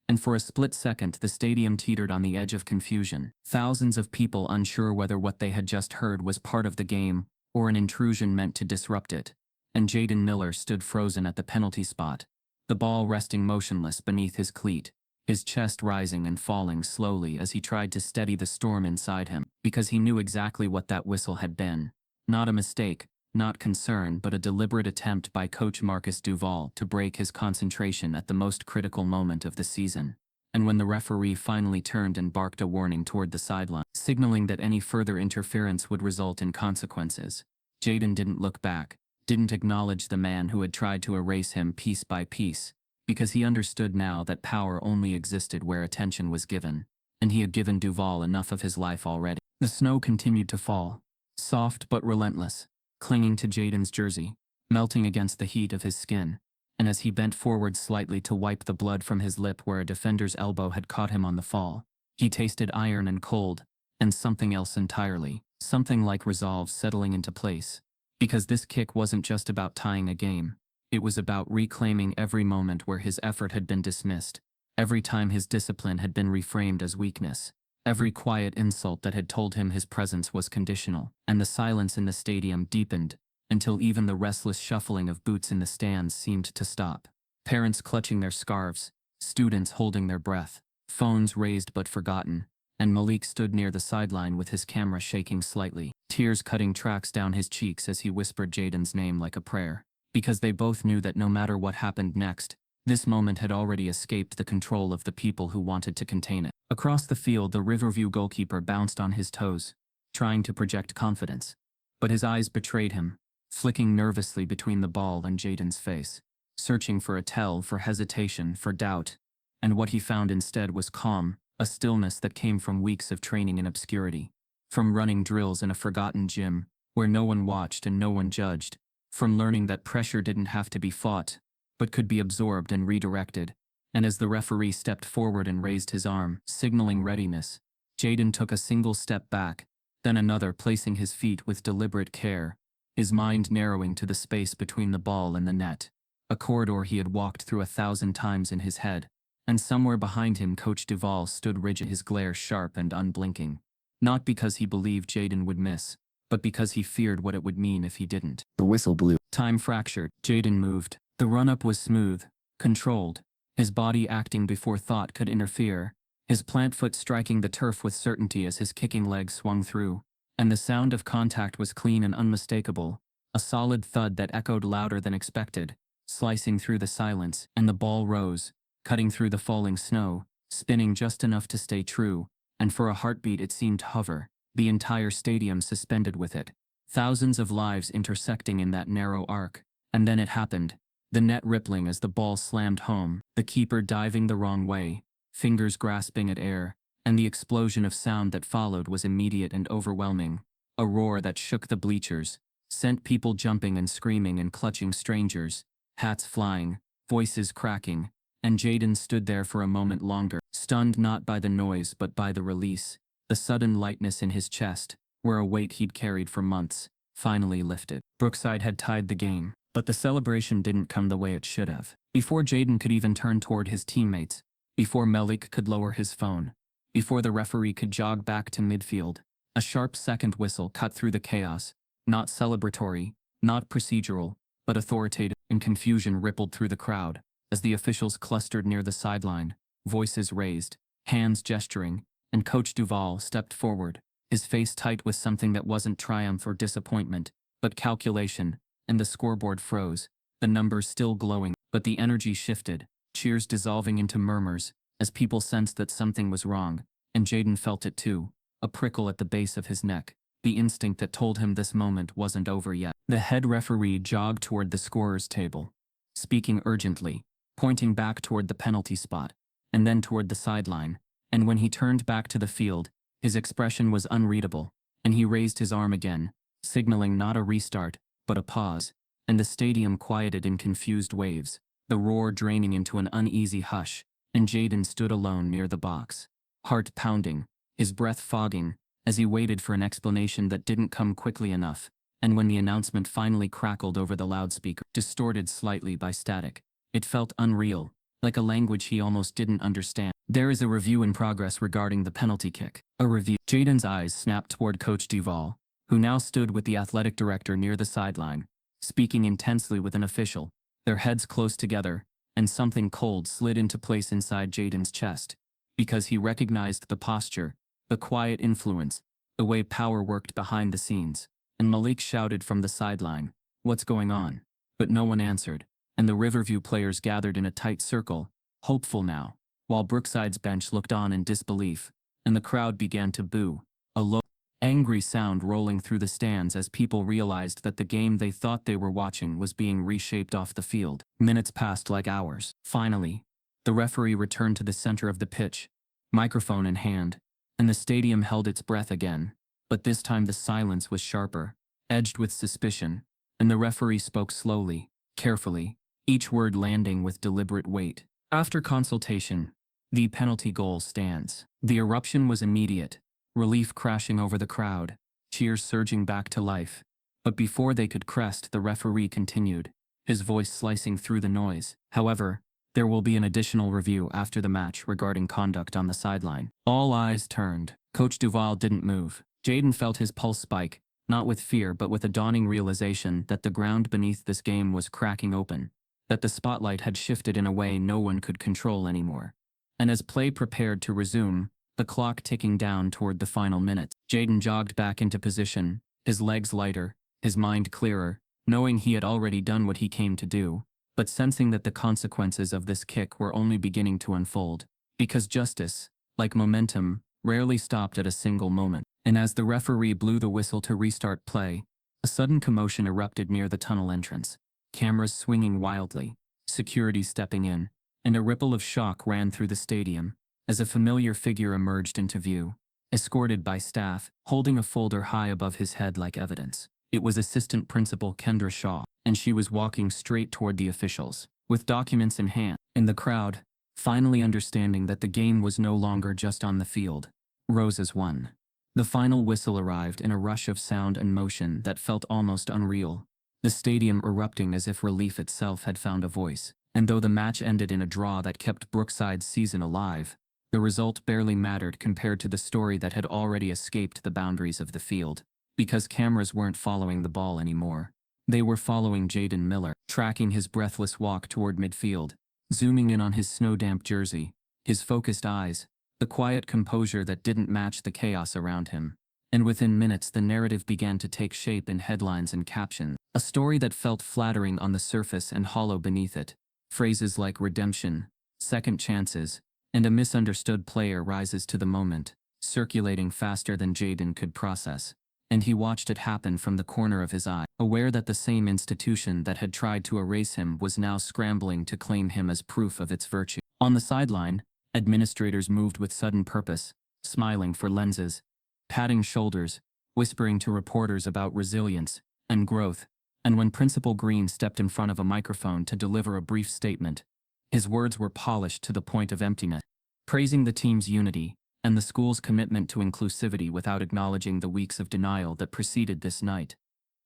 And for a split second the stadium teetered on the edge of confusion. Thousands of people unsure whether what they had just heard was part of the game, or an intrusion meant to disrupt it. And Jaden Miller stood frozen at the penalty spot, the ball resting motionless beneath his cleat, his chest rising and falling slowly as he tried to steady the storm inside him, because he knew exactly what that whistle had been. Not a mistake, not concern, but a deliberate attempt by Coach Marcus Duval to break his concentration at the most critical moment of the season. and when the referee finally turned and barked a warning toward the sideline, signaling that any further interference would result in consequences, Jaden didn't look back, didn't acknowledge the man who had tried to erase him piece by piece, because he understood now that power only existed where attention was given, and he had given Duval enough of his life already. The snow continued to fall, soft but relentless, clinging to Jaden's jersey, melting against the heat of his skin, and as he bent forward slightly to wipe the blood from his lip where a defender's elbow had caught him on the fall, he tasted iron and cold, and something else entirely, something like resolve settling into place. Because this kick wasn't just about tying a game, it was about reclaiming every moment where his effort had been dismissed, every time his discipline had been reframed as weakness, every quiet insult that had told him his presence was conditional, and the silence in the stadium deepened, until even the restless shuffling of boots in the stands seemed to stop. Parents clutching their scarves, students holding their breath, phones raised but forgotten, and Malik stood near the sideline with his camera shaking slightly, tears cutting tracks down his cheeks as he whispered Jaden's name like a prayer, because they both knew that no matter what happened next, this moment had already escaped the control of the people who wanted to contain it. Across the field, the Riverview goalkeeper bounced on his toes, trying to project confidence, but his eyes betrayed him, flicking nervously between the ball and Jaden's face, searching for a tell, for hesitation, for doubt, and what he found instead was calm, a stillness that came from weeks of training in obscurity, from running drills in a forgotten gym, where no one watched and no one judged, from learning that pressure didn't have to be fought, but could be absorbed and redirected. And as the referee stepped forward and raised his arm, signaling readiness, Jaden took a single step back, then another, placing his feet with deliberate care, his mind narrowing to the space between the ball and the net, a corridor he had walked through 1,000 times in his head, and somewhere behind him Coach Duval stood rigid, his glare sharp and unblinking, not because he believed Jaden would miss, but because he feared what it would mean if he didn't. The whistle blew. Time fractured. Jaden moved. The run-up was smooth, controlled, his body acting before thought could interfere, his plant foot striking the turf with certainty as his kicking leg swung through, and the sound of contact was clean and unmistakable, a solid thud that echoed louder than expected, slicing through the silence, and the ball rose, cutting through the falling snow, spinning just enough to stay true, and for a heartbeat it seemed to hover, the entire stadium suspended with it, thousands of lives intersecting in that narrow arc. And then it happened, the net rippling as the ball slammed home, the keeper diving the wrong way, fingers grasping at air, and the explosion of sound that followed was immediate and overwhelming, a roar that shook the bleachers, sent people jumping and screaming and clutching strangers, hats flying, voices cracking, and Jaden stood there for a moment longer, stunned not by the noise but by the release, the sudden lightness in his chest, where a weight he'd carried for months, finally lifted. Brookside had tied the game, but the celebration didn't come the way it should have. Before Jaden could even turn toward his teammates, before Malik could lower his phone, before the referee could jog back to midfield, a sharp second whistle cut through the chaos, not celebratory, not procedural, but authoritative, and confusion rippled through the crowd as the officials clustered near the sideline, voices raised, hands gesturing, and Coach Duval stepped forward, his face tight with something that wasn't triumph or disappointment, but calculation, and the scoreboard froze, the numbers still glowing, but the energy shifted, cheers dissolving into murmurs, as people sensed that something was wrong, and Jaden felt it too, a prickle at the base of his neck, the instinct that told him this moment wasn't over yet. The head referee jogged toward the scorer's table, speaking urgently, pointing back toward the penalty spot, and then toward the sideline, and when he turned back to the field, his expression was unreadable, and he raised his arm again, signaling not a restart, but a pause, and the stadium quieted in confused waves, the roar draining into an uneasy hush, and Jaden stood alone near the box, heart pounding, his breath fogging, as he waited for an explanation that didn't come quickly enough, and when the announcement finally crackled over the loudspeaker, distorted slightly by static, it felt unreal, like a language he almost didn't understand. There is a review in progress regarding the penalty kick. A review. Jaden's eyes snapped toward Coach Duval, who now stood with the athletic director near the sideline, speaking intensely with an official, their heads close together, and something cold slid into place inside Jaden's chest, because he recognized the posture, the quiet influence, the way power worked behind the scenes, and Malik shouted from the sideline, "What's going on?" But no one answered, and the Riverview players gathered in a tight circle, hopeful now, while Brookside's bench looked on in disbelief, and the crowd began to boo, a low, angry sound rolling through the stands as people realized that the game they thought they were watching was being reshaped off the field. Minutes passed like hours. Finally, the referee returned to the center of the pitch, microphone in hand, and the stadium held its breath again. But this time the silence was sharper, edged with suspicion, and the referee spoke slowly, carefully, each word landing with deliberate weight. After consultation, the penalty goal stands. The eruption was immediate, relief crashing over the crowd, cheers surging back to life. But before they could crest, the referee continued, his voice slicing through the noise. However, there will be an additional review after the match regarding conduct on the sideline. All eyes turned. Coach Duval didn't move. Jayden felt his pulse spike, not with fear but with a dawning realization that the ground beneath this game was cracking open, that the spotlight had shifted in a way no one could control anymore. And as play prepared to resume, the clock ticking down toward the final minutes, Jayden jogged back into position, his legs lighter, his mind clearer, knowing he had already done what he came to do, but sensing that the consequences of this kick were only beginning to unfold, because justice, like momentum, rarely stopped at a single moment. And as the referee blew the whistle to restart play, a sudden commotion erupted near the tunnel entrance, cameras swinging wildly, security stepping in, and a ripple of shock ran through the stadium as a familiar figure emerged into view, escorted by staff, holding a folder high above his head like evidence. It was Assistant Principal Kendra Shaw, and she was walking straight toward the officials, with documents in hand. In the crowd, finally understanding that the game was no longer just on the field, rose as one. The final whistle arrived in a rush of sound and motion that felt almost unreal, the stadium erupting as if relief itself had found a voice. And though the match ended in a draw that kept Brookside's season alive, the result barely mattered compared to the story that had already escaped the boundaries of the field, because cameras weren't following the ball anymore. They were following Jayden Miller, tracking his breathless walk toward midfield, zooming in on his snow-damp jersey, his focused eyes, the quiet composure that didn't match the chaos around him. And within minutes the narrative began to take shape in headlines and captions, a story that felt flattering on the surface and hollow beneath it. Phrases like redemption, second chances, and a misunderstood player rises to the moment, circulating faster than Jayden could process. And he watched it happen from the corner of his eye, aware that the same institution that had tried to erase him was now scrambling to claim him as proof of its virtue. On the sideline, administrators moved with sudden purpose, smiling for lenses, patting shoulders, whispering to reporters about resilience and growth. And when Principal Green stepped in front of a microphone to deliver a brief statement, his words were polished to the point of emptiness, praising the team's unity and the school's commitment to inclusivity without acknowledging the weeks of denial that preceded this night.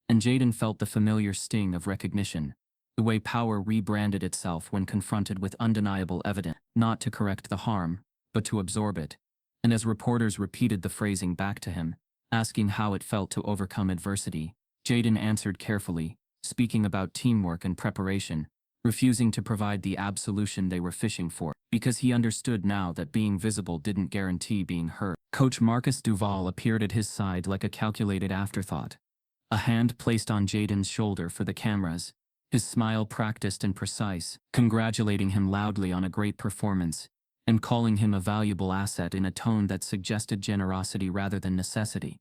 And Jayden felt the familiar sting of recognition, the way power rebranded itself when confronted with undeniable evidence, not to correct the harm, but to absorb it. And as reporters repeated the phrasing back to him, asking how it felt to overcome adversity, Jayden answered carefully, speaking about teamwork and preparation, refusing to provide the absolution they were fishing for, because he understood now that being visible didn't guarantee being heard. Coach Marcus Duval appeared at his side like a calculated afterthought, a hand placed on Jayden's shoulder for the cameras, his smile practiced and precise, congratulating him loudly on a great performance, and calling him a valuable asset in a tone that suggested generosity rather than necessity.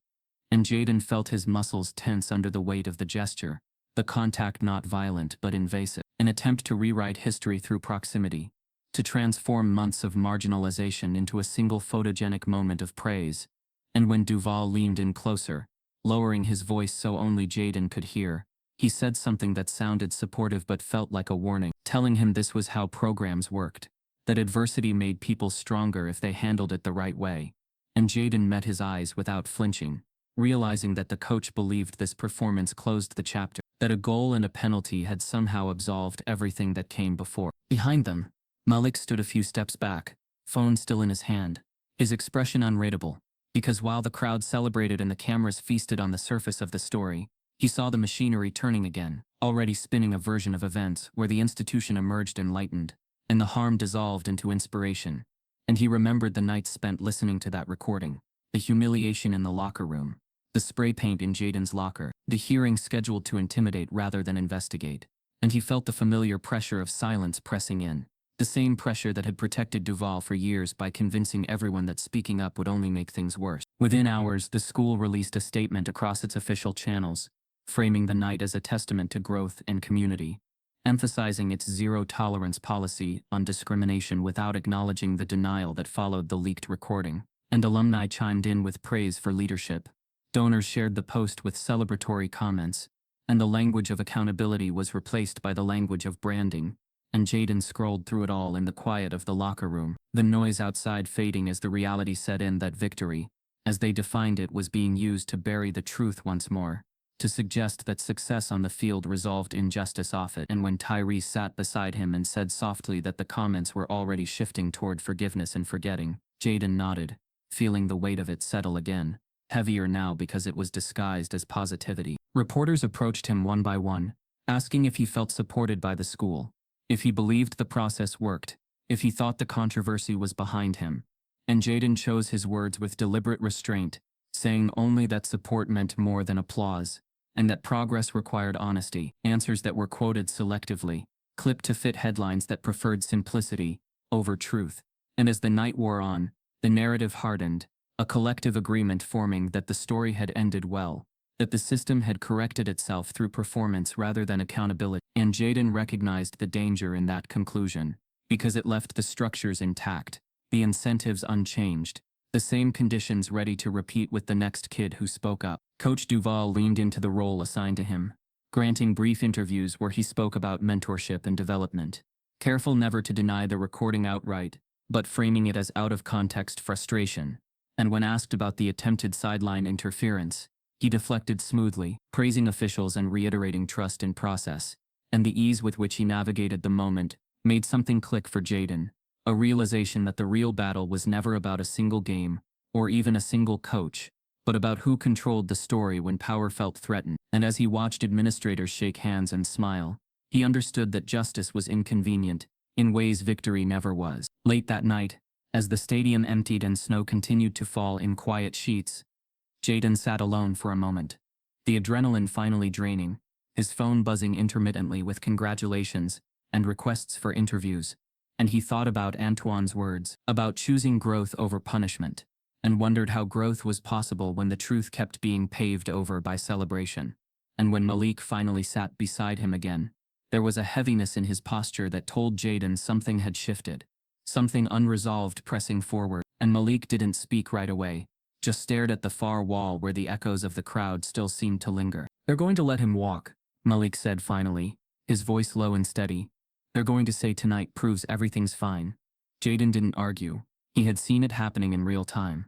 And Jayden felt his muscles tense under the weight of the gesture, the contact not violent but invasive, an attempt to rewrite history through proximity, to transform months of marginalization into a single photogenic moment of praise. And when Duval leaned in closer, lowering his voice so only Jayden could hear, he said something that sounded supportive but felt like a warning, telling him this was how programs worked, that adversity made people stronger if they handled it the right way. And Jayden met his eyes without flinching, realizing that the coach believed this performance closed the chapter, that a goal and a penalty had somehow absolved everything that came before. Behind them, Malik stood a few steps back, phone still in his hand, his expression unreadable, because while the crowd celebrated and the cameras feasted on the surface of the story, he saw the machinery turning again, already spinning a version of events where the institution emerged enlightened, and the harm dissolved into inspiration. And he remembered the nights spent listening to that recording, the humiliation in the locker room, the spray paint in Jayden's locker, the hearing scheduled to intimidate rather than investigate. And he felt the familiar pressure of silence pressing in, The same pressure that had protected Duval for years by convincing everyone that speaking up would only make things worse. Within hours, the school released a statement across its official channels, framing the night as a testament to growth and community, emphasizing its zero-tolerance policy on discrimination without acknowledging the denial that followed the leaked recording. And alumni chimed in with praise for leadership. Donors shared the post with celebratory comments, and the language of accountability was replaced by the language of branding, and Jaden scrolled through it all in the quiet of the locker room, the noise outside fading as the reality set in that victory, as they defined it, was being used to bury the truth once more, to suggest that success on the field resolved injustice off it. And when Tyrese sat beside him and said softly that the comments were already shifting toward forgiveness and forgetting, Jaden nodded, feeling the weight of it settle again, heavier now because it was disguised as positivity. Reporters approached him one by one, asking if he felt supported by the school, if he believed the process worked, if he thought the controversy was behind him. And Jaden chose his words with deliberate restraint, saying only that support meant more than applause, and that progress required honesty, answers that were quoted selectively, clipped to fit headlines that preferred simplicity over truth. And as the night wore on, the narrative hardened, a collective agreement forming that the story had ended well, that the system had corrected itself through performance rather than accountability. And Jaden recognized the danger in that conclusion, because it left the structures intact, the incentives unchanged, the same conditions ready to repeat with the next kid who spoke up. Coach Duval leaned into the role assigned to him, granting brief interviews where he spoke about mentorship and development, careful never to deny the recording outright, but framing it as out-of-context frustration. And when asked about the attempted sideline interference, he deflected smoothly, praising officials and reiterating trust in process. And the ease with which he navigated the moment made something click for Jaden, a realization that the real battle was never about a single game, or even a single coach, but about who controlled the story when power felt threatened. And as he watched administrators shake hands and smile, he understood that justice was inconvenient, in ways victory never was. Late that night, as the stadium emptied and snow continued to fall in quiet sheets, Jaden sat alone for a moment, the adrenaline finally draining, his phone buzzing intermittently with congratulations and requests for interviews. And he thought about Antoine's words, about choosing growth over punishment, and wondered how growth was possible when the truth kept being paved over by celebration. And when Malik finally sat beside him again, there was a heaviness in his posture that told Jaden something had shifted, something unresolved pressing forward. And Malik didn't speak right away, just stared at the far wall where the echoes of the crowd still seemed to linger. "They're going to let him walk," Malik said finally, his voice low and steady. "They're going to say tonight proves everything's fine." Jaden didn't argue. He had seen it happening in real time.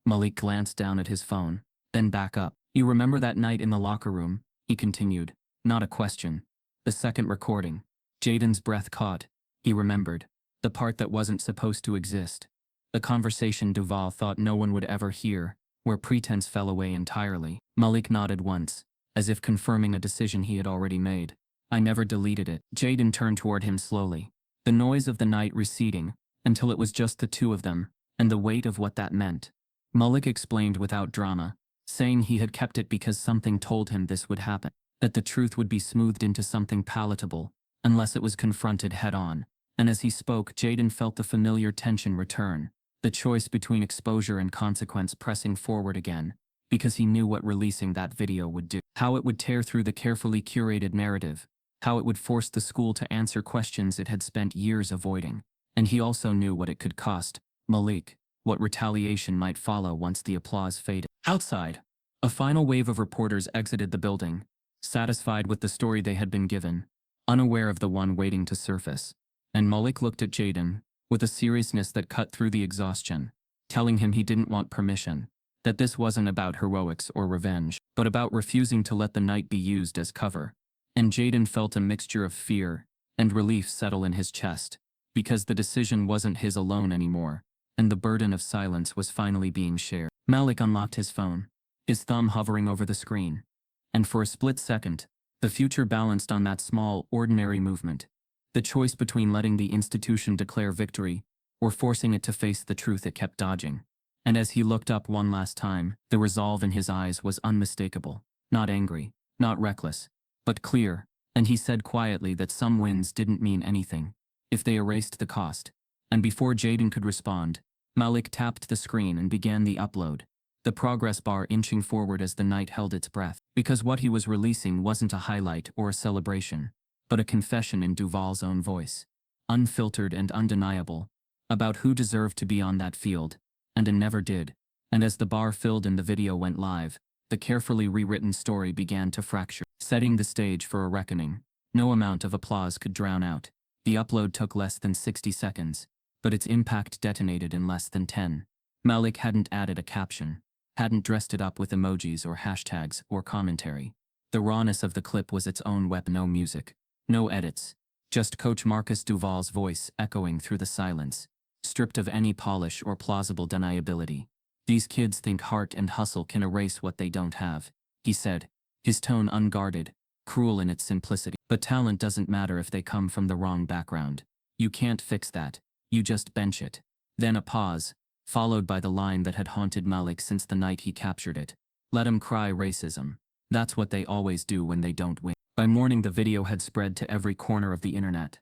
Malik glanced down at his phone, then back up. "You remember that night in the locker room?" he continued. Not a question. The second recording. Jaden's breath caught. He remembered. The part that wasn't supposed to exist. The conversation Duval thought no one would ever hear, where pretense fell away entirely. Malik nodded once, as if confirming a decision he had already made. "I never deleted it." Jaden turned toward him slowly, the noise of the night receding, until it was just the two of them, and the weight of what that meant. Malik explained without drama, saying he had kept it because something told him this would happen, that the truth would be smoothed into something palatable, unless it was confronted head-on. And as he spoke, Jaden felt the familiar tension return, the choice between exposure and consequence pressing forward again, because he knew what releasing that video would do, how it would tear through the carefully curated narrative, how it would force the school to answer questions it had spent years avoiding. And he also knew what it could cost Malik, what retaliation might follow once the applause faded. Outside, a final wave of reporters exited the building, satisfied with the story they had been given, unaware of the one waiting to surface. And Malik looked at Jaden, with a seriousness that cut through the exhaustion, telling him he didn't want permission, that this wasn't about heroics or revenge, but about refusing to let the night be used as cover. And Jaden felt a mixture of fear and relief settle in his chest, because the decision wasn't his alone anymore, and the burden of silence was finally being shared. Malik unlocked his phone, his thumb hovering over the screen. And for a split second, the future balanced on that small, ordinary movement. The choice between letting the institution declare victory, or forcing it to face the truth it kept dodging. And as he looked up one last time, the resolve in his eyes was unmistakable. Not angry, not reckless, but clear. And he said quietly that some wins didn't mean anything. if they erased the cost. And before Jaden could respond, Malik tapped the screen and began the upload, the progress bar inching forward as the night held its breath. Because what he was releasing wasn't a highlight or a celebration, but a confession in Duval's own voice, unfiltered and undeniable, about who deserved to be on that field, and never did. And as the bar filled and the video went live, the carefully rewritten story began to fracture, setting the stage for a reckoning no amount of applause could drown out. The upload took less than 60 seconds, but its impact detonated in less than 10. Malik hadn't added a caption, hadn't dressed it up with emojis or hashtags or commentary. The rawness of the clip was its own weapon. No music, no edits, just Coach Marcus Duval's voice echoing through the silence, stripped of any polish or plausible deniability. "These kids think heart and hustle can erase what they don't have," he said, his tone unguarded, cruel in its simplicity. "But talent doesn't matter if they come from the wrong background. You can't fix that. You just bench it." Then a pause, followed by the line that had haunted Malik since the night he captured it. "Let 'em cry racism. That's what they always do when they don't win." By morning the video had spread to every corner of the internet.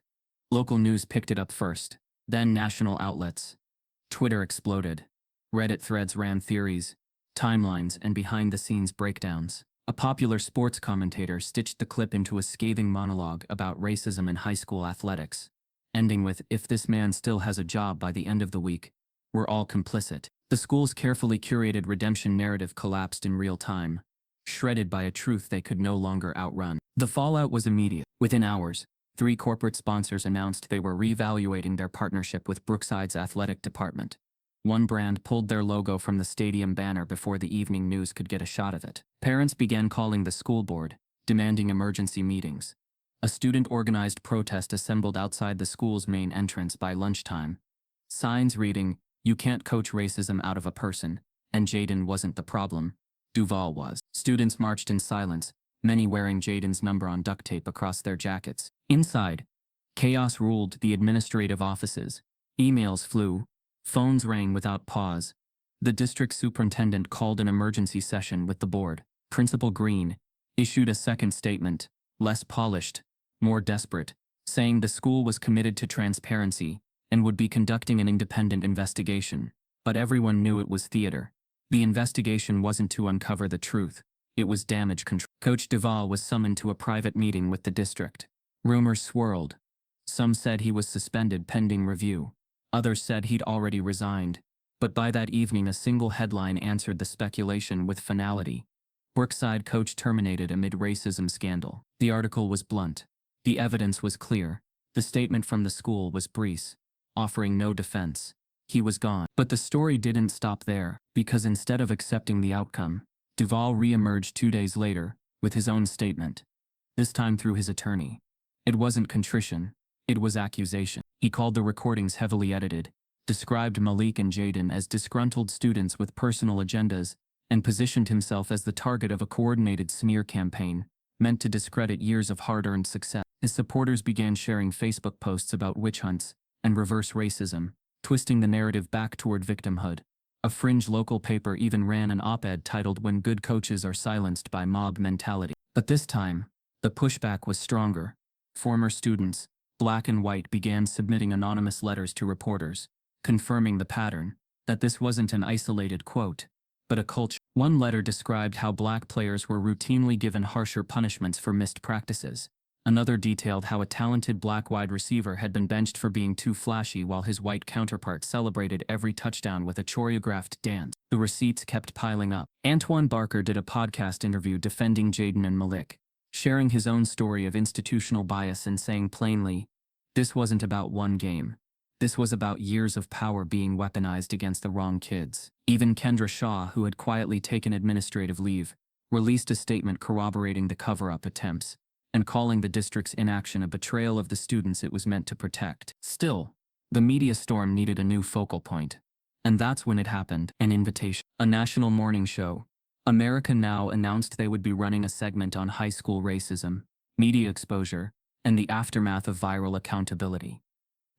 Local news picked it up first, then national outlets. Twitter exploded. Reddit threads ran theories, timelines, and behind-the-scenes breakdowns. A popular sports commentator stitched the clip into a scathing monologue about racism in high school athletics, ending with, "If this man still has a job by the end of the week, we're all complicit." The school's carefully curated redemption narrative collapsed in real time, shredded by a truth they could no longer outrun. The fallout was immediate. Within hours, 3 corporate sponsors announced they were reevaluating their partnership with Brookside's athletic department. One brand pulled their logo from the stadium banner before the evening news could get a shot of it. Parents began calling the school board, demanding emergency meetings. A student-organized protest assembled outside the school's main entrance by lunchtime. Signs reading, "You can't coach racism out of a person, and Jaden wasn't the problem. Duval was." Students marched in silence, many wearing Jaden's number on duct tape across their jackets. Inside, chaos ruled the administrative offices. Emails flew. Phones rang without pause. The district superintendent called an emergency session with the board. Principal Green issued a second statement, less polished, more desperate, saying the school was committed to transparency and would be conducting an independent investigation. But everyone knew it was theater. The investigation wasn't to uncover the truth. It was damage control. Coach Duval was summoned to a private meeting with the district. Rumors swirled. Some said he was suspended pending review. Others said he'd already resigned, but by that evening a single headline answered the speculation with finality. Brookside coach terminated amid racism scandal. The article was blunt. The evidence was clear. The statement from the school was brief, offering no defense. He was gone. But the story didn't stop there, because instead of accepting the outcome, Duval re-emerged 2 days later, with his own statement. This time through his attorney. It wasn't contrition. It was accusation. He called the recordings heavily edited, described Malik and Jaden as disgruntled students with personal agendas, and positioned himself as the target of a coordinated smear campaign, meant to discredit years of hard-earned success. His supporters began sharing Facebook posts about witch hunts and reverse racism, twisting the narrative back toward victimhood. A fringe local paper even ran an op-ed titled "When Good Coaches Are Silenced by Mob Mentality." But this time, the pushback was stronger. Former students, black and white, began submitting anonymous letters to reporters, confirming the pattern, that this wasn't an isolated quote, but a culture. One letter described how black players were routinely given harsher punishments for missed practices. Another detailed how a talented black wide receiver had been benched for being too flashy while his white counterpart celebrated every touchdown with a choreographed dance. The receipts kept piling up. Antoine Barker did a podcast interview defending Jaden and Malik, sharing his own story of institutional bias and saying plainly, this wasn't about one game. This was about years of power being weaponized against the wrong kids. Even Kendra Shaw, who had quietly taken administrative leave, released a statement corroborating the cover-up attempts and calling the district's inaction a betrayal of the students it was meant to protect. Still, the media storm needed a new focal point. And that's when it happened. An invitation. A national morning show. America Now announced they would be running a segment on high school racism, media exposure, and the aftermath of viral accountability.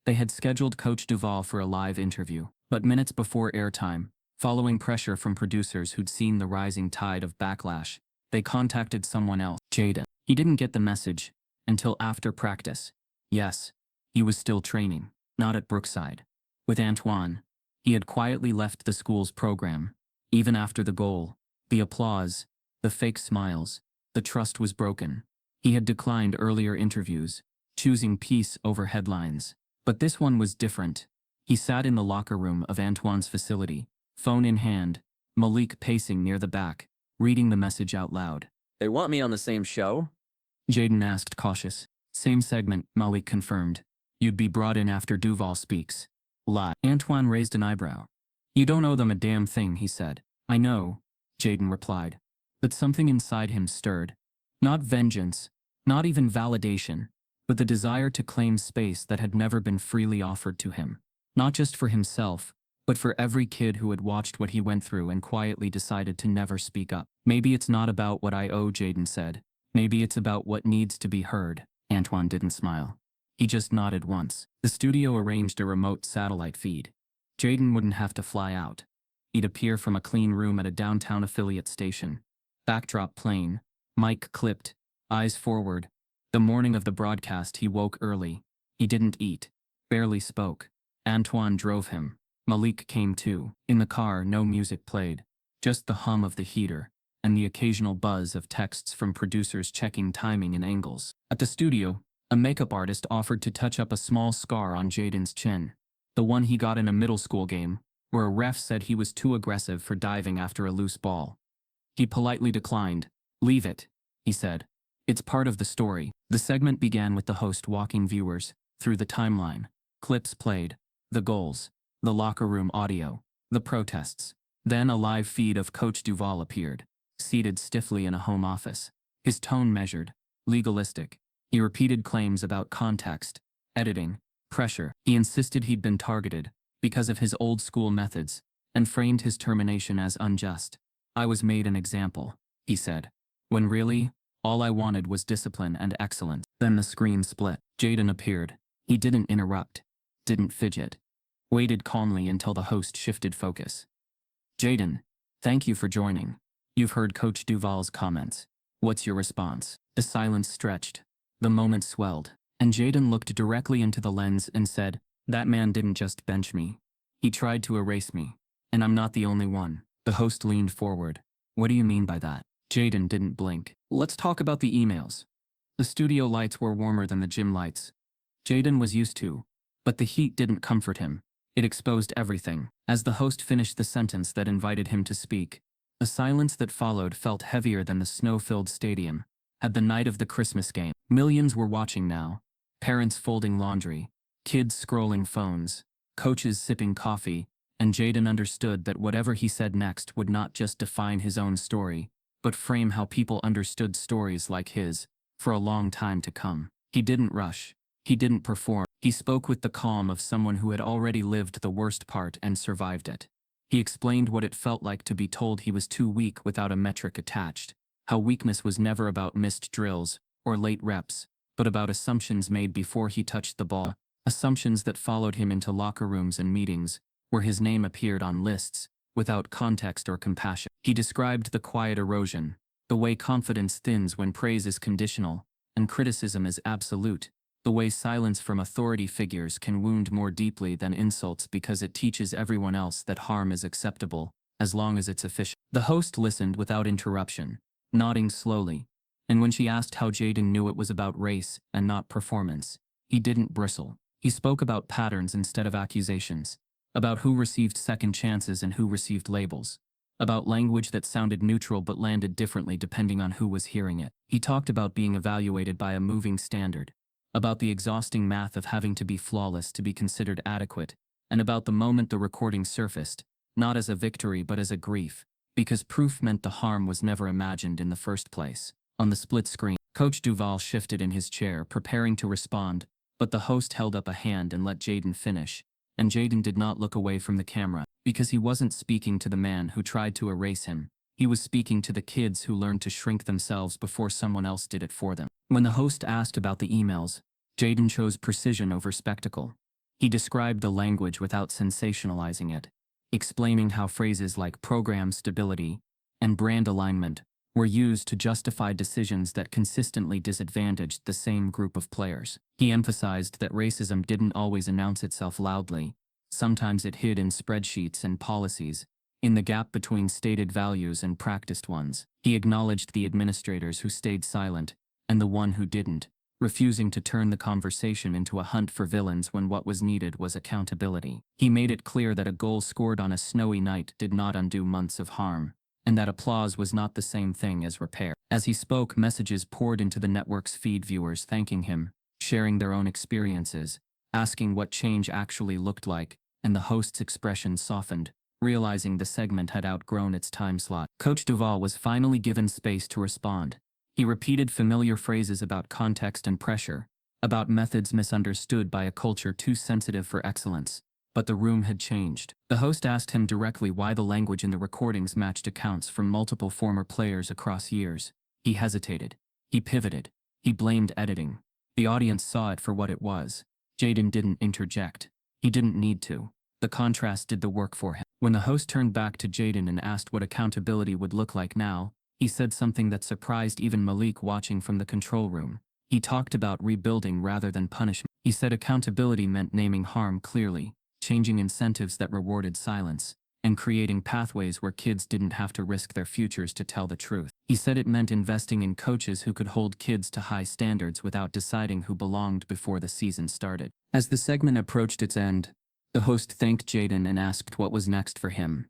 They had scheduled Coach Duval for a live interview, but minutes before airtime, following pressure from producers who'd seen the rising tide of backlash, they contacted someone else, Jaden. He didn't get the message until after practice. Yes, He was still training, not at Brookside. With Antoine, he had quietly left the school's program. Even after the goal, the applause, the fake smiles, the trust was broken. He had declined earlier interviews, choosing peace over headlines. But this one was different. He sat in the locker room of Antoine's facility, phone in hand, Malik pacing near the back, reading the message out loud. They want me on the same show? Jaden asked, cautious. Same segment, Malik confirmed. You'd be brought in after Duval speaks. Lie. Antoine raised an eyebrow. You don't owe them a damn thing, he said. I know, Jaden replied. But something inside him stirred. Not vengeance, not even validation, but the desire to claim space that had never been freely offered to him. Not just for himself, but for every kid who had watched what he went through and quietly decided to never speak up. Maybe it's not about what I owe, Jaden said. Maybe it's about what needs to be heard. Antoine didn't smile. He just nodded once. The studio arranged a remote satellite feed. Jaden wouldn't have to fly out. He'd appear from a clean room at a downtown affiliate station. Backdrop plain, mic clipped, eyes forward. The morning of the broadcast he woke early. He didn't eat, barely spoke. Antoine drove him. Malik came too. In the car, no music played. Just the hum of the heater, and the occasional buzz of texts from producers checking timing and angles. At the studio, a makeup artist offered to touch up a small scar on Jaden's chin. The one he got in a middle school game, where a ref said he was too aggressive for diving after a loose ball. He politely declined. Leave it, he said. It's part of the story. The segment began with the host walking viewers through the timeline. Clips played. The goals. The locker room audio. The protests. Then a live feed of Coach Duval appeared, seated stiffly in a home office. His tone measured, legalistic. He repeated claims about context, editing, pressure. He insisted he'd been targeted because of his old-school methods and framed his termination as unjust. I was made an example, he said, when really, all I wanted was discipline and excellence. Then the screen split. Jaden appeared. He didn't interrupt, didn't fidget. Waited calmly until the host shifted focus. Jaden, thank you for joining. You've heard Coach Duval's comments. What's your response? The silence stretched. The moment swelled, and Jaden looked directly into the lens and said, that man didn't just bench me. He tried to erase me. And I'm not the only one. The host leaned forward. What do you mean by that? Jaden didn't blink. Let's talk about the emails. The studio lights were warmer than the gym lights. Jaden was used to, but the heat didn't comfort him. It exposed everything. As the host finished the sentence that invited him to speak, the silence that followed felt heavier than the snow-filled stadium. At the night of the Christmas game, millions were watching now. Parents folding laundry, kids scrolling phones, coaches sipping coffee, and Jaden understood that whatever he said next would not just define his own story, but frame how people understood stories like his, for a long time to come. He didn't rush. He didn't perform. He spoke with the calm of someone who had already lived the worst part and survived it. He explained what it felt like to be told he was too weak without a metric attached, how weakness was never about missed drills or late reps, but about assumptions made before he touched the ball, assumptions that followed him into locker rooms and meetings, where his name appeared on lists, without context or compassion. He described the quiet erosion, the way confidence thins when praise is conditional, and criticism is absolute, the way silence from authority figures can wound more deeply than insults because it teaches everyone else that harm is acceptable, as long as it's efficient. The host listened without interruption, nodding slowly, and when she asked how Jaden knew it was about race and not performance, he didn't bristle. He spoke about patterns instead of accusations, about who received second chances and who received labels, about language that sounded neutral but landed differently depending on who was hearing it. He talked about being evaluated by a moving standard, about the exhausting math of having to be flawless to be considered adequate, and about the moment the recording surfaced, not as a victory but as a grief, because proof meant the harm was never imagined in the first place. On the split screen, Coach Duval shifted in his chair, preparing to respond, but the host held up a hand and let Jaden finish, and Jaden did not look away from the camera, because he wasn't speaking to the man who tried to erase him. He was speaking to the kids who learned to shrink themselves before someone else did it for them. When the host asked about the emails, Jaden chose precision over spectacle. He described the language without sensationalizing it, explaining how phrases like program stability and brand alignment were used to justify decisions that consistently disadvantaged the same group of players. He emphasized that racism didn't always announce itself loudly. Sometimes it hid in spreadsheets and policies, in the gap between stated values and practiced ones. He acknowledged the administrators who stayed silent, and the one who didn't, refusing to turn the conversation into a hunt for villains when what was needed was accountability. He made it clear that a goal scored on a snowy night did not undo months of harm, and that applause was not the same thing as repair. As he spoke, messages poured into the network's feed, viewers thanking him, sharing their own experiences, asking what change actually looked like, and the host's expression softened, realizing the segment had outgrown its time slot. Coach Duvall was finally given space to respond. He repeated familiar phrases about context and pressure, about methods misunderstood by a culture too sensitive for excellence. But the room had changed. The host asked him directly why the language in the recordings matched accounts from multiple former players across years. He hesitated. He pivoted. He blamed editing. The audience saw it for what it was. Jaden didn't interject. He didn't need to. The contrast did the work for him. When the host turned back to Jaden and asked what accountability would look like now, he said something that surprised even Malik watching from the control room. He talked about rebuilding rather than punishment. He said accountability meant naming harm clearly, changing incentives that rewarded silence, and creating pathways where kids didn't have to risk their futures to tell the truth. He said it meant investing in coaches who could hold kids to high standards without deciding who belonged before the season started. As the segment approached its end, the host thanked Jaden and asked what was next for him.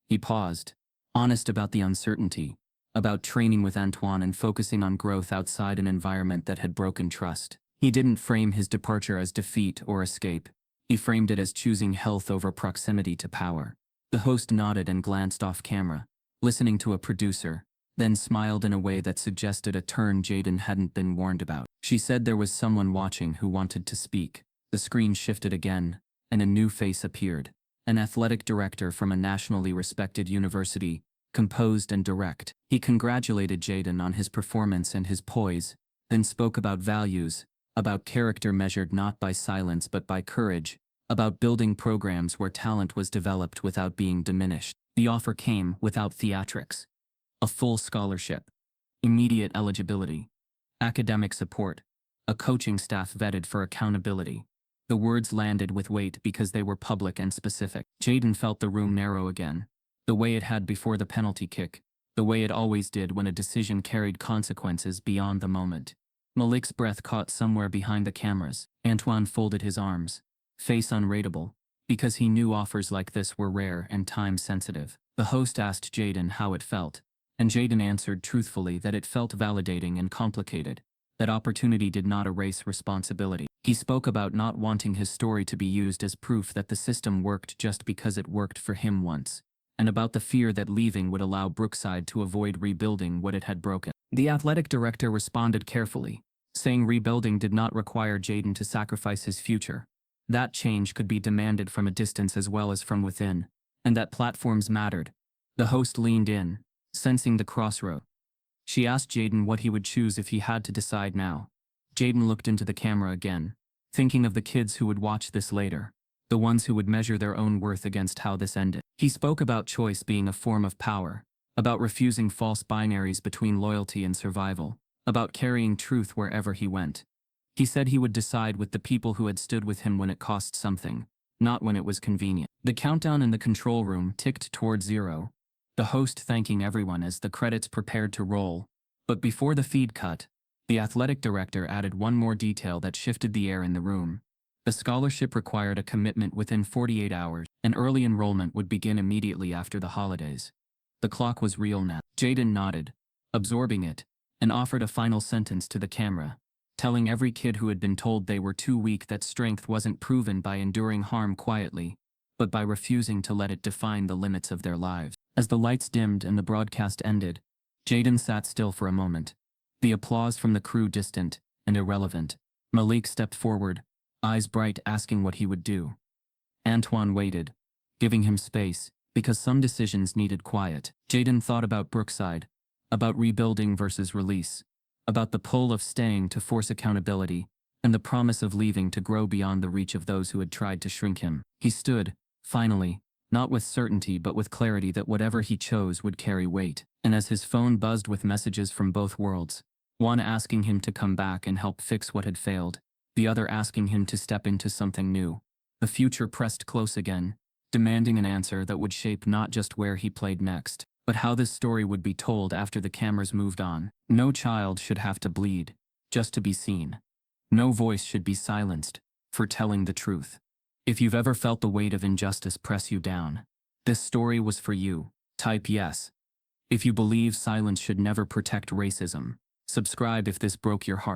He paused, honest about the uncertainty, about training with Antoine and focusing on growth outside an environment that had broken trust. He didn't frame his departure as defeat or escape. He framed it as choosing health over proximity to power. The host nodded and glanced off camera, listening to a producer, then smiled in a way that suggested a turn Jaden hadn't been warned about. She said there was someone watching who wanted to speak. The screen shifted again, and a new face appeared. An athletic director from a nationally respected university, composed and direct. He congratulated Jaden on his performance and his poise, then spoke about values, about character measured not by silence but by courage, about building programs where talent was developed without being diminished. The offer came without theatrics. A full scholarship, immediate eligibility, academic support, a coaching staff vetted for accountability. The words landed with weight because they were public and specific. Jaden felt the room narrow again, the way it had before the penalty kick, the way it always did when a decision carried consequences beyond the moment. Malik's breath caught somewhere behind the cameras. Antoine folded his arms, face unrateable, because he knew offers like this were rare and time-sensitive. The host asked Jaden how it felt, and Jaden answered truthfully that it felt validating and complicated, that opportunity did not erase responsibility. He spoke about not wanting his story to be used as proof that the system worked just because it worked for him once, and about the fear that leaving would allow Brookside to avoid rebuilding what it had broken. The athletic director responded carefully, saying rebuilding did not require Jaden to sacrifice his future. That change could be demanded from a distance as well as from within, and that platforms mattered. The host leaned in, sensing the crossroad. She asked Jaden what he would choose if he had to decide now. Jaden looked into the camera again, thinking of the kids who would watch this later, the ones who would measure their own worth against how this ended. He spoke about choice being a form of power, about refusing false binaries between loyalty and survival, about carrying truth wherever he went. He said he would decide with the people who had stood with him when it cost something, not when it was convenient. The countdown in the control room ticked toward 0, the host thanking everyone as the credits prepared to roll. But before the feed cut, the athletic director added one more detail that shifted the air in the room. The scholarship required a commitment within 48 hours, and early enrollment would begin immediately after the holidays. The clock was real now. Jaden nodded, absorbing it, and offered a final sentence to the camera, telling every kid who had been told they were too weak that strength wasn't proven by enduring harm quietly, but by refusing to let it define the limits of their lives. As the lights dimmed and the broadcast ended, Jaden sat still for a moment, the applause from the crew distant and irrelevant. Malik stepped forward, eyes bright, asking what he would do. Antoine waited, giving him space, because some decisions needed quiet. Jaden thought about Brookside, about rebuilding versus release, about the pull of staying to force accountability, and the promise of leaving to grow beyond the reach of those who had tried to shrink him. He stood, finally, not with certainty but with clarity that whatever he chose would carry weight. And as his phone buzzed with messages from both worlds, one asking him to come back and help fix what had failed, the other asking him to step into something new, the future pressed close again, demanding an answer that would shape not just where he played next, but how this story would be told after the cameras moved on. No child should have to bleed just to be seen. No voice should be silenced for telling the truth. If you've ever felt the weight of injustice press you down, this story was for you. Type yes. If you believe silence should never protect racism, subscribe if this broke your heart.